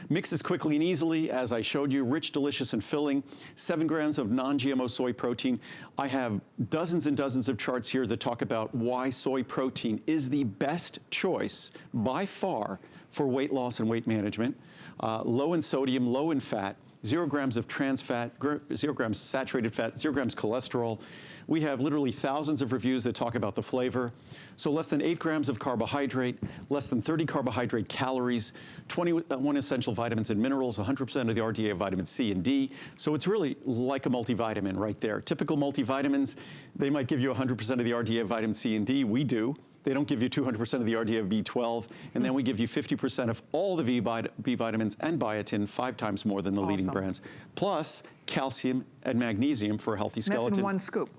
Mixes quickly and easily, as I showed you, rich, delicious, and filling. 7 grams of non-GMO soy protein. I have dozens and dozens of charts here that talk about why soy protein is the best choice by far for weight loss and weight management. Low in sodium, low in fat, 0 grams of trans fat, 0 grams saturated fat, 0 grams cholesterol. We have literally thousands of reviews that talk about the flavor. So less than 8 grams of carbohydrate, less than 30 carbohydrate calories, 21 essential vitamins and minerals, 100% of the RDA of vitamin C and D. So it's really like a multivitamin right there. Typical multivitamins, they might give you 100% of the RDA of vitamin C and D. We do. They don't give you 200% of the RDA of B12, and then we give you 50% of all the B vitamins and biotin, 5 times more than the leading brands, plus calcium and magnesium for a healthy skeleton. That's in one scoop.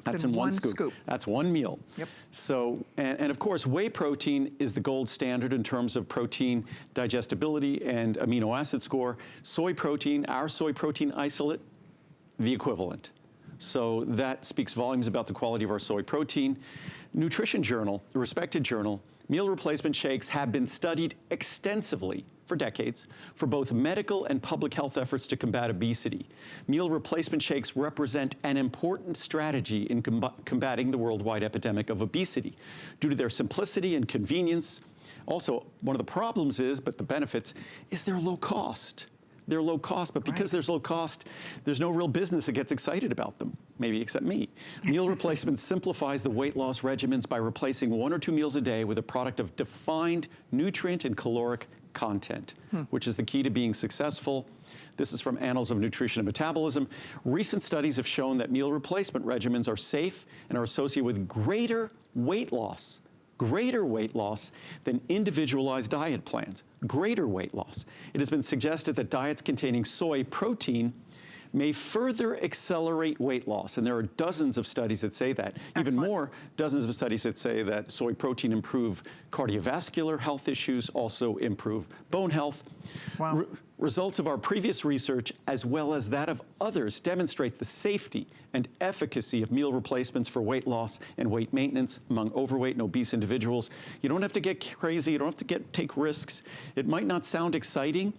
That's in one scoop. That's one meal. Yep. So, and of course, whey protein is the gold standard in terms of protein digestibility and amino acid score. Soy protein, our soy protein isolate, the equivalent. So that speaks volumes about the quality of our soy protein. Nutrition Journal, a respected journal, meal replacement shakes have been studied extensively for decades for both medical and public health efforts to combat obesity. Meal replacement shakes represent an important strategy in combating the worldwide epidemic of obesity due to their simplicity and convenience. Also, one of the problems is, but the benefits, is their low cost. They're low cost, but because there's low cost, there's no real business that gets excited about them, maybe except me. Meal replacement simplifies the weight loss regimens by replacing 1 or 2 meals a day with a product of defined nutrient and caloric content, which is the key to being successful. This is from Annals of Nutrition and Metabolism. Recent studies have shown that meal replacement regimens are safe and are associated with greater weight loss than individualized diet plans, greater weight loss. It has been suggested that diets containing soy protein may further accelerate weight loss. And there are dozens of studies that say that. Excellent. Even more, dozens of studies that say that soy protein improve cardiovascular health issues, also improve bone health. Wow. Results of our previous research, as well as that of others, demonstrate the safety and efficacy of meal replacements for weight loss and weight maintenance among overweight and obese individuals. You don't have to get crazy. You don't have to take risks. It might not sound exciting,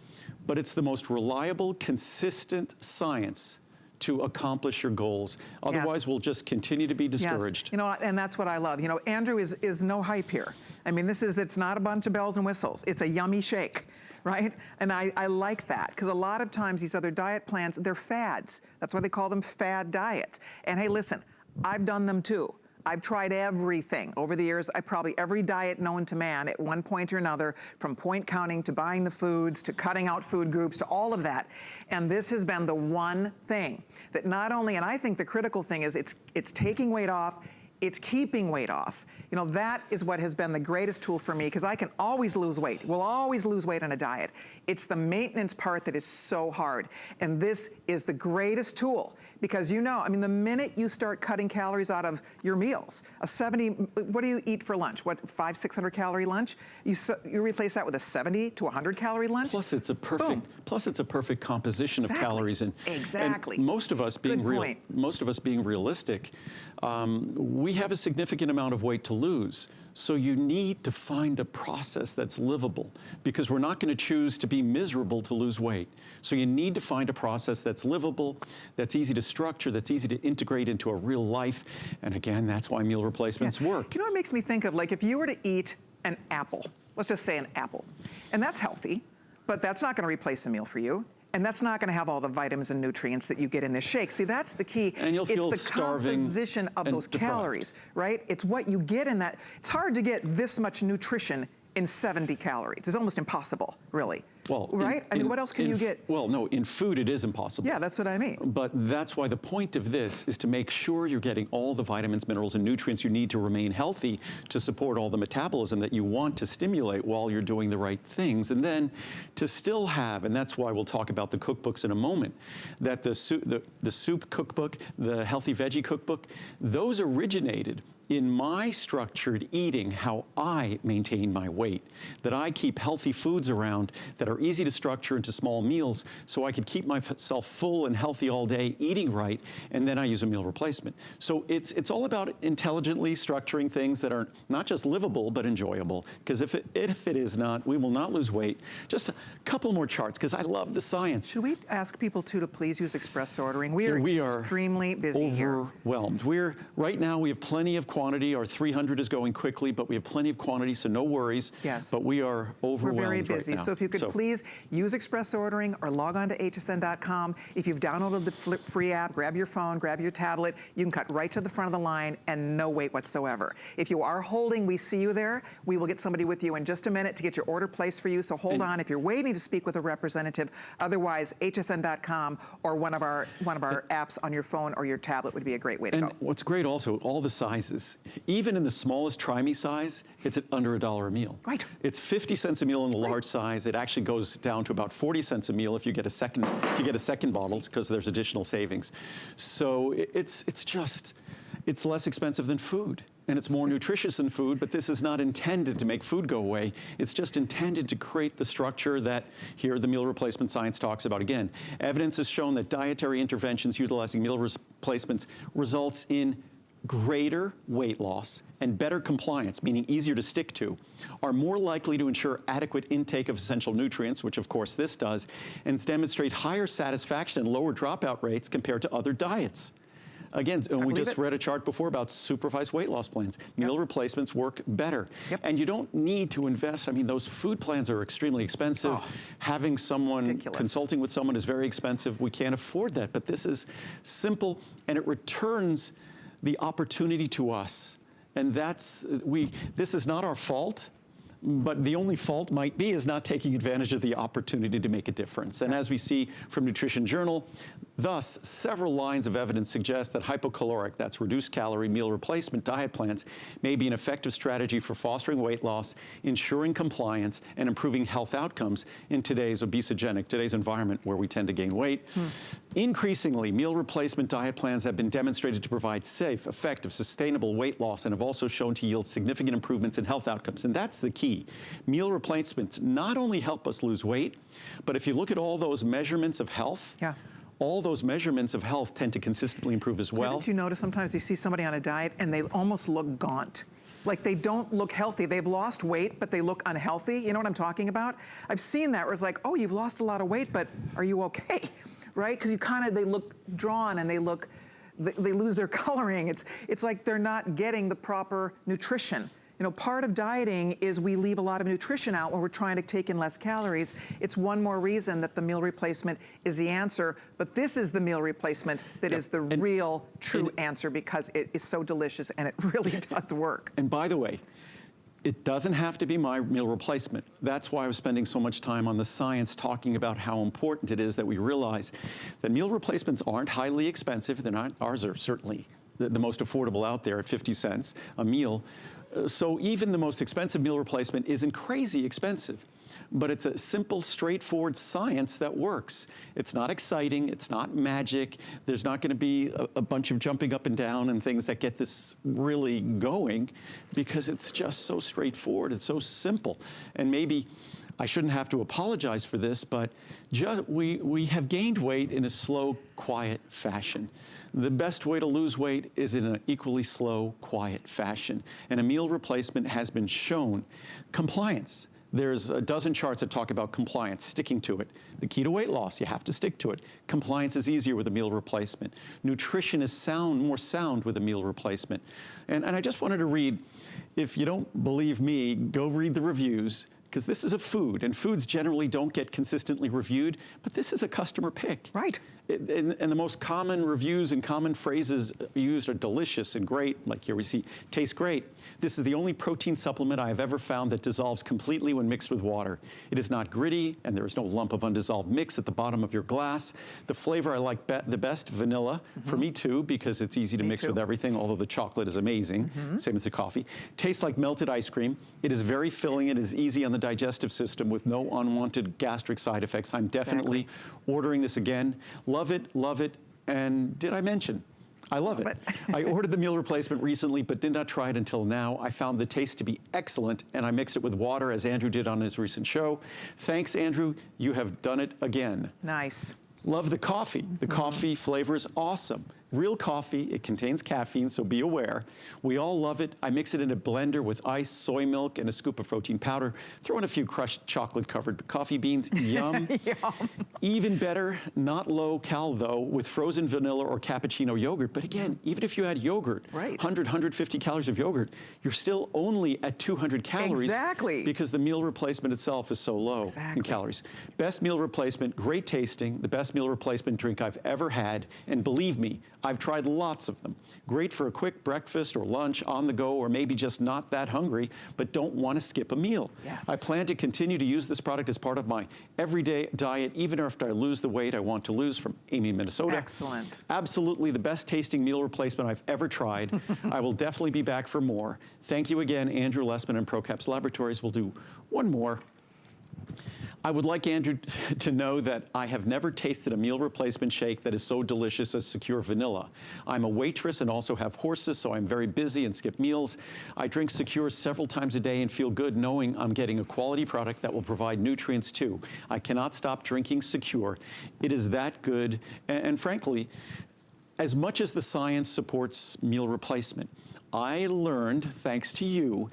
but it's the most reliable, consistent science to accomplish your goals. Otherwise, we'll just continue to be discouraged. Yes. You know, and that's what I love. You know, Andrew is no hype here. I mean, it's not a bunch of bells and whistles. It's a yummy shake, right? And I like that, because a lot of times these other diet plans, they're fads. That's why they call them fad diets. And hey, listen, I've done them too. I've tried everything over the years. Probably every diet known to man at one point or another, from point counting to buying the foods to cutting out food groups to all of that. And this has been the one thing that not only, and I think the critical thing is it's taking weight off, it's keeping weight off. You know, that is what has been the greatest tool for me, because I can always lose weight. We'll always lose weight on a diet. It's the maintenance part that is so hard. And this is the greatest tool, because you know, I mean, the minute you start cutting calories out of your meals, what do you eat for lunch? What, 500-600 calorie lunch? You replace that with a 70 to 100 calorie lunch? Plus it's a perfect composition of calories. And most of us being realistic, we have a significant amount of weight to lose. So you need to find a process that's livable, because we're not going to choose to be miserable to lose weight. So you need to find a process that's livable, that's easy to structure, that's easy to integrate into a real life. And again, that's why meal replacements work. You know what it makes me think of? Like, if you were to eat an apple, let's just say an apple, and that's healthy, but that's not going to replace a meal for you. And that's not going to have all the vitamins and nutrients that you get in this shake. See, that's the key. And you'll feel it's the starving composition of those calories, right? It's what you get in that. It's hard to get this much nutrition in 70 calories. It's almost impossible, really. Well, right? I mean, what else can you get? Well, no, in food it is impossible. Yeah, that's what I mean. But that's why the point of this is to make sure you're getting all the vitamins, minerals, and nutrients you need to remain healthy, to support all the metabolism that you want to stimulate while you're doing the right things. And then to still have, and that's why we'll talk about the cookbooks in a moment, that the soup cookbook, the healthy veggie cookbook, those originated in my structured eating, how I maintain my weight, that I keep healthy foods around that are easy to structure into small meals, so I could keep myself full and healthy all day, eating right, and then I use a meal replacement. So it's all about intelligently structuring things that are not just livable, but enjoyable. Because if it is not, we will not lose weight. Just a couple more charts, because I love the science. Should we ask people to please use express ordering? We are extremely busy here. Overwhelmed. Right now we have plenty of quantity quantity. Our 300 is going quickly, but we have plenty of quantity, so no worries. Yes. But we are overwhelmed. We're very busy. Right now. So if you could please use express ordering or log on to hsn.com. If you've downloaded the free app, grab your phone, grab your tablet. You can cut right to the front of the line and no wait whatsoever. If you are holding, we see you there. We will get somebody with you in just a minute to get your order placed for you. So hold on if you're waiting to speak with a representative. Otherwise, hsn.com or one of our apps on your phone or your tablet would be a great way to go. And what's great also, all the sizes, even in the smallest Try Me size, it's at under $1 a meal. Right. It's 50 cents a meal in the large size. It actually goes down to about 40 cents a meal if you get a second bottle, because there's additional savings. So it's less expensive than food. And it's more nutritious than food, but this is not intended to make food go away. It's just intended to create the structure that here the meal replacement science talks about. Again, evidence has shown that dietary interventions utilizing meal replacements results in greater weight loss and better compliance, meaning easier to stick to, are more likely to ensure adequate intake of essential nutrients, which of course this does, and demonstrate higher satisfaction and lower dropout rates compared to other diets. Again, and we just read a chart before about supervised weight loss plans. Meal replacements work better. And you don't need to invest. I mean, those food plans are extremely expensive. Having someone, consulting with someone is very expensive. We can't afford that. But this is simple, and it returns the opportunity to us. And this is not our fault. But the only fault might be is not taking advantage of the opportunity to make a difference. And as we see from Nutrition Journal, thus, several lines of evidence suggest that hypocaloric, that's reduced calorie meal replacement diet plans, may be an effective strategy for fostering weight loss, ensuring compliance, and improving health outcomes in today's today's environment where we tend to gain weight. Increasingly, meal replacement diet plans have been demonstrated to provide safe, effective, sustainable weight loss and have also shown to yield significant improvements in health outcomes. And that's the key. Meal replacements not only help us lose weight, but if you look at all those measurements of health, all those measurements of health tend to consistently improve as well. Didn't you notice sometimes you see somebody on a diet and they almost look gaunt? Like they don't look healthy. They've lost weight, but they look unhealthy. You know what I'm talking about? I've seen that where it's like, oh, you've lost a lot of weight, but are you okay? Right? Because they look drawn and they lose their coloring. It's like they're not getting the proper nutrition. You know, part of dieting is we leave a lot of nutrition out when we're trying to take in less calories. It's one more reason that the meal replacement is the answer, but this is the meal replacement that is the real, true answer because it is so delicious and it really does work. And by the way, it doesn't have to be my meal replacement. That's why I was spending so much time on the science talking about how important it is that we realize that meal replacements aren't highly expensive. They're not. Ours are certainly the most affordable out there at 50 cents a meal. So even the most expensive meal replacement isn't crazy expensive, but it's a simple, straightforward science that works. It's not exciting, it's not magic. There's not gonna be a bunch of jumping up and down and things that get this really going because it's just so straightforward, it's so simple. And maybe I shouldn't have to apologize for this, but we have gained weight in a slow, quiet fashion. The best way to lose weight is in an equally slow, quiet fashion. And a meal replacement has been shown. Compliance. There's a dozen charts that talk about compliance, sticking to it. The key to weight loss, you have to stick to it. Compliance is easier with a meal replacement. Nutrition is more sound with a meal replacement. And I just wanted to read, if you don't believe me, go read the reviews, because this is a food, and foods generally don't get consistently reviewed, but this is a customer pick. Right. And the most common reviews and common phrases used are delicious and great, like here we see, tastes great. This is the only protein supplement I have ever found that dissolves completely when mixed with water. It is not gritty, and there is no lump of undissolved mix at the bottom of your glass. The flavor I like the best, vanilla, for me too, because it's easy to mix with everything, although the chocolate is amazing, same as the coffee. Tastes like melted ice cream. It is very filling, it is easy on the digestive system with no unwanted gastric side effects. I'm definitely ordering this again. Love it, and did I mention? I love it. I ordered the meal replacement recently, but did not try it until now. I found the taste to be excellent, and I mixed it with water, as Andrew did on his recent show. Thanks, Andrew. You have done it again. Nice. Love the coffee. The coffee flavor is awesome. real coffee. It contains caffeine, so be aware. We all love it. I mix it in a blender with ice, soy milk, and a scoop of protein powder. Throw in a few crushed chocolate-covered coffee beans. Yum. Yum. Even better, not low-cal, though, with frozen vanilla or cappuccino yogurt. But again, even if you add yogurt, 100, 150 calories of yogurt, you're still only at 200 calories. Exactly. Because the meal replacement itself is so low in calories. Best meal replacement, great tasting, the best meal replacement drink I've ever had. And believe me, I've tried lots of them. Great for a quick breakfast or lunch, on the go, or maybe just not that hungry, but don't want to skip a meal. Yes. I plan to continue to use this product as part of my everyday diet, even after I lose the weight I want to lose, from Amy, Minnesota. Excellent. Absolutely the best tasting meal replacement I've ever tried. I will definitely be back for more. Thank you again, Andrew Lessman and ProCaps Laboratories. We'll do one more. I would like Andrew to know that I have never tasted a meal replacement shake that is so delicious as Secure Vanilla. I'm a waitress and also have horses, so I'm very busy and skip meals. I drink Secure several times a day and feel good knowing I'm getting a quality product that will provide nutrients too. I cannot stop drinking Secure. It is that good, and frankly, as much as the science supports meal replacement, I learned, thanks to you,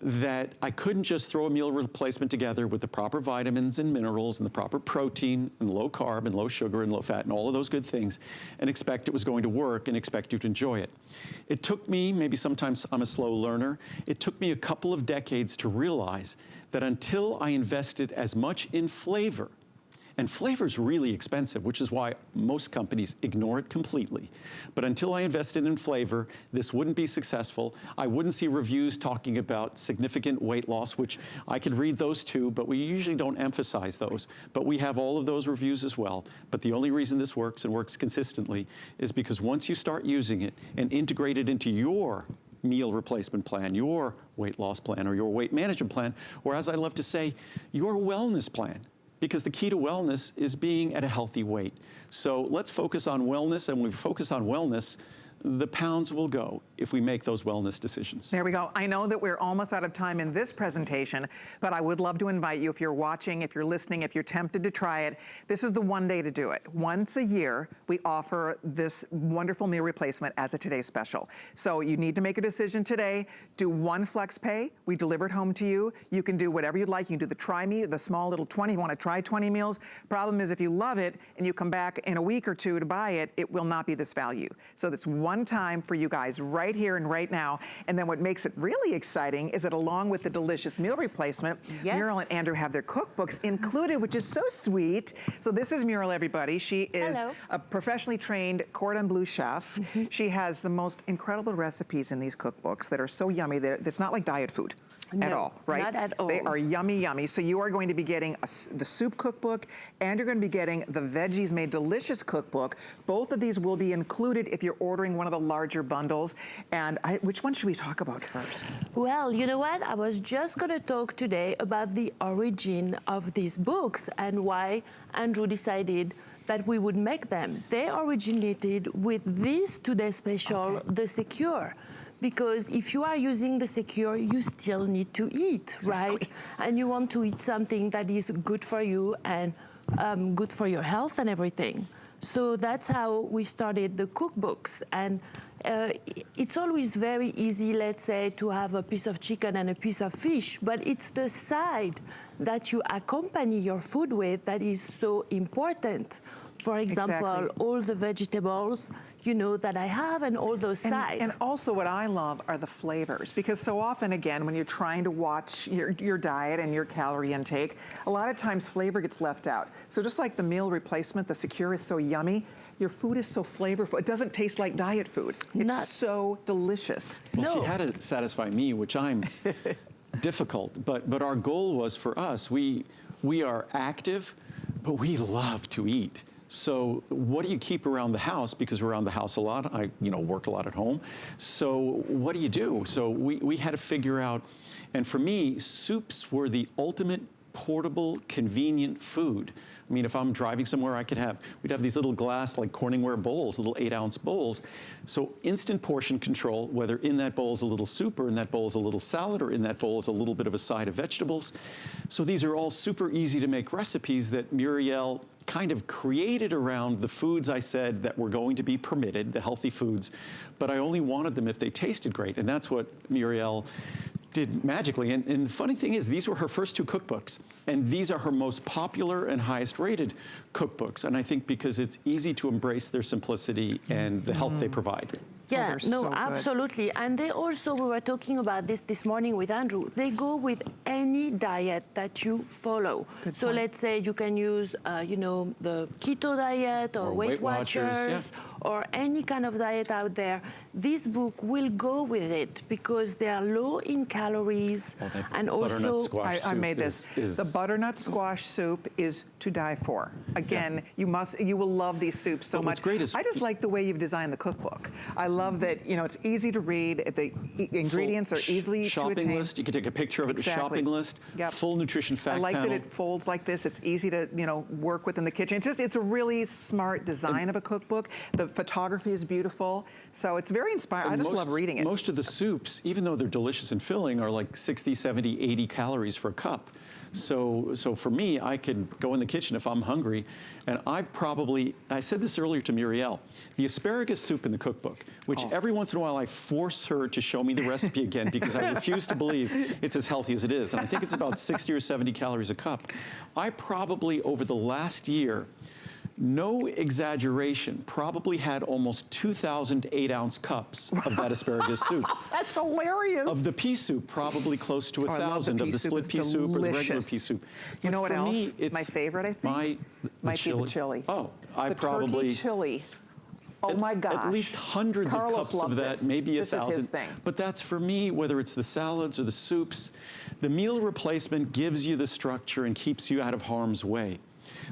that I couldn't just throw a meal replacement together with the proper vitamins and minerals and the proper protein and low carb and low sugar and low fat and all of those good things and expect it was going to work and expect you to enjoy it. It took me, maybe sometimes I'm a slow learner, it took me a couple of decades to realize that until I invested as much in flavor, and flavor is really expensive, which is why most companies ignore it completely. But until I invested in flavor, this wouldn't be successful. I wouldn't see reviews talking about significant weight loss, which I could read those too, but we usually don't emphasize those. But we have all of those reviews as well. But the only reason this works and works consistently is because once you start using it and integrate it into your meal replacement plan, your weight loss plan, or your weight management plan, or as I love to say, your wellness plan. Because the key to wellness is being at a healthy weight. So let's focus on wellness, and when we focus on wellness, the pounds will go if we make those wellness decisions. There we go. I know that we're almost out of time in this presentation, but I would love to invite you, if you're watching, if you're listening, if you're tempted to try it, this is the one day to do it. Once a year, we offer this wonderful meal replacement as a Today Special. So you need to make a decision today. Do one flex pay. We deliver it home to you. You can do whatever you'd like. You can do the try me, the small little 20. You want to try 20 meals. Problem is, if you love it and you come back in a week or two to buy it, it will not be this value. So that's one time for you guys right here and right now. And then what makes it really exciting is that along with the delicious meal replacement, Muriel and Andrew have their cookbooks included, which is so sweet. So this is Muriel, everybody. She is a professionally trained cordon bleu chef. She has the most incredible recipes in these cookbooks that are so yummy that it's not like diet food. At all, right? Not at all. They are yummy, yummy. So you are going to be getting the soup cookbook, and you're going to be getting the Veggies Made Delicious cookbook. Both of these will be included if you're ordering one of the larger bundles. And which one should we talk about first? Well, you know what? I was just going to talk today about the origin of these books and why Andrew decided that we would make them. They originated with this Today Special, the Secure. Because if you are using the Secure, you still need to eat, right? And you want to eat something that is good for you and good for your health and everything. So that's how we started the cookbooks. And it's always very easy, let's say, to have a piece of chicken and a piece of fish, but it's the side that you accompany your food with that is so important. For example, all the vegetables, you know, that I have and all those sides. And also what I love are the flavors, because so often, again, when you're trying to watch your diet and your calorie intake, a lot of times flavor gets left out. So just like the meal replacement, the Secure is so yummy, your food is so flavorful. It doesn't taste like diet food. It's so delicious. Well, she had to satisfy me, which I'm difficult, but our goal was for us, we are active, but we love to eat. So what do you keep around the house? Because we're around the house a lot. I work a lot at home. So what do you do? So we had to figure out, and for me, soups were the ultimate portable, convenient food. I mean, if I'm driving somewhere, we'd have these little glass, like Corningware bowls, little 8-ounce bowls. So instant portion control, whether in that bowl is a little soup, or in that bowl is a little salad, or in that bowl is a little bit of a side of vegetables. So these are all super easy to make recipes that Muriel kind of created around the foods I said that were going to be permitted, the healthy foods, but I only wanted them if they tasted great. And that's what Muriel did magically. And the funny thing is, these were her first 2 cookbooks, and these are her most popular and highest rated cookbooks. And I think because it's easy to embrace their simplicity and the health they provide. Yeah, they're no, so good. absolutely. And they also, we were talking about this morning with Andrew, they go with any diet that you follow. Good So point. let's say you can use, you know, the keto diet or Weight Watchers, or any kind of diet out there. This book will go with it because they are low in calories, and also I made this. The butternut squash soup is to die for. Again, you will love these soups so much. What's great is I just like the way you've designed the cookbook. I love that, you know, it's easy to read. The ingredients are easily to attain. Shopping list. You can take a picture of it. Exactly. Shopping list. Yep. Full nutrition fact I like panel. that it folds like this. It's easy to, you know, work with in the kitchen. It's a really smart design of a cookbook. The photography is beautiful. So it's very inspiring. I just love reading it. Most of the soups, even though they're delicious and filling, are like 60, 70, 80 calories for a cup. So for me, I could go in the kitchen if I'm hungry, and I said this earlier to Muriel, the asparagus soup in the cookbook, which every once in a while I force her to show me the recipe again because I refuse to believe it's as healthy as it is. And I think it's about 60 or 70 calories a cup. I probably, over the last year, no exaggeration, probably had almost 2,000 8-ounce cups of that asparagus soup. That's hilarious. Of the pea soup, probably close to 1,000 of the split pea soup or the regular pea soup. You know what for else? me, it's My favorite, I think? Might be the chili. Oh, The turkey chili. Oh my gosh. At least hundreds of cups of that, maybe 1,000. This is his thing. But that's for me, whether it's the salads or the soups. The meal replacement gives you the structure and keeps you out of harm's way.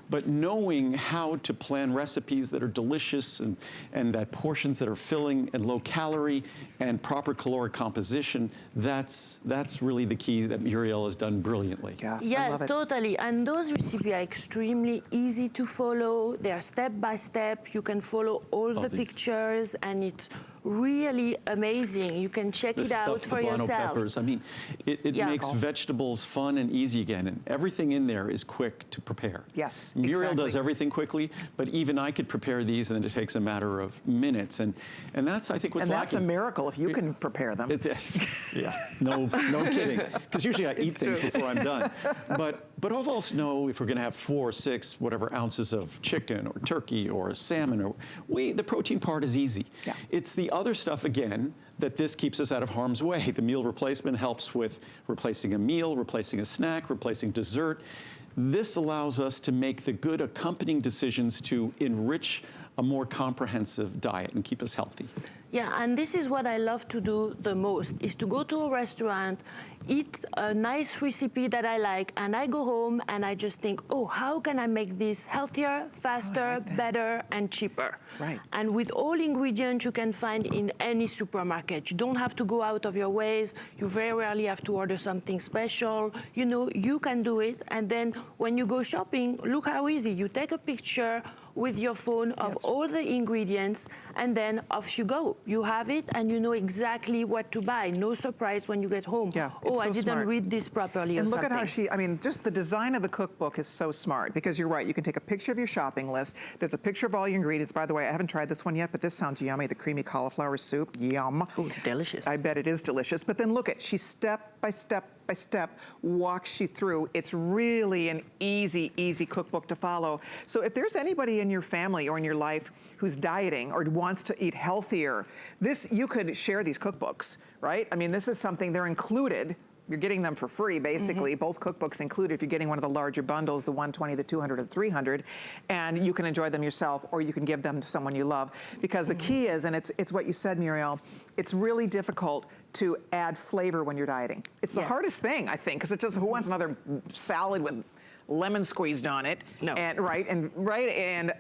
But knowing how to plan recipes that are delicious and that portions that are filling and low calorie and proper caloric composition, that's really the key that Muriel has done brilliantly. Yeah, I Yeah, love it. totally. And those recipes are extremely easy to follow. They are step by step. You can follow all the pictures, and it's really amazing. You can check it out for yourself. Peppers. I mean, it makes vegetables fun and easy again, and everything in there is quick to prepare. Yes, Muriel does everything quickly, but even I could prepare these, and it takes a matter of minutes, and that's, I think, what's And that's a lacking. miracle if you can prepare them. Yeah, no kidding. Because usually I eat things before I'm done. But all of us know if we're going to have 4 or 6, whatever ounces of chicken or turkey or salmon, the protein part is easy. Yeah. It's the other stuff, again, that this keeps us out of harm's way. The meal replacement helps with replacing a meal, replacing a snack, replacing dessert. This allows us to make the good accompanying decisions to enrich a more comprehensive diet and keep us healthy. Yeah, and this is what I love to do the most, is to go to a restaurant, eat a nice recipe that I like, and I go home and I just think, oh, how can I make this healthier, faster, better, and cheaper? Right. And with all ingredients you can find in any supermarket. You don't have to go out of your ways. You very rarely have to order something special. You know, you can do it. And then when you go shopping, look how easy. You take a picture with your phone of all the ingredients, and then off you go. You have it, and you know exactly what to buy. No surprise when you get home. Yeah, oh, I so didn't smart. read this properly or And look something. at how I mean, just the design of the cookbook is so smart, because you're right, you can take a picture of your shopping list. There's a picture of all your ingredients. By the way, I haven't tried this one yet, but this sounds yummy, the creamy cauliflower soup, yum. Ooh, delicious. I bet it is delicious. But then look at, she step by step by step walks you through. It's really an easy, easy cookbook to follow. So if there's anybody in your family or in your life who's dieting or wants to eat healthier, you could share these cookbooks, right? I mean, this is something, they're included. You're getting them for free, basically. Both cookbooks included if you're getting one of the larger bundles, the 120, the 200, or the 300, and you can enjoy them yourself, or you can give them to someone you love. Because the key is, and it's what you said, Muriel, it's really difficult to add flavor when you're dieting. It's the hardest thing, I think, because it's just, who wants another salad with lemon squeezed on it. No. And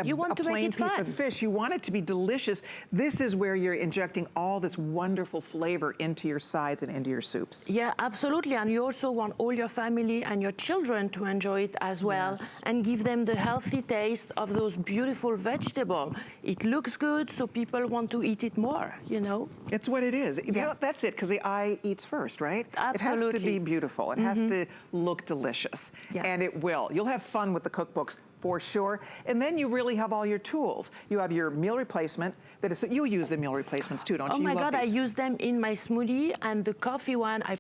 You want a to make plain it piece fun. of fish. You want it to be delicious. This is where you're injecting all this wonderful flavor into your sides and into your soups. Yeah, absolutely. And you also want all your family and your children to enjoy it as well, Yes. and give them the healthy taste of those beautiful vegetables. It looks good, so people want to eat it more, you know? It's what it is. You know, that's it, because the eye eats first, right? It has to Absolutely. be beautiful. It has to look delicious. Yeah. And it will. You'll have fun with the cookbooks for sure. And then you really have all your tools. You have your meal replacement. That is, you use the meal replacements too, don't you? Oh You my love God, I these. use them in my smoothie, and the coffee one, I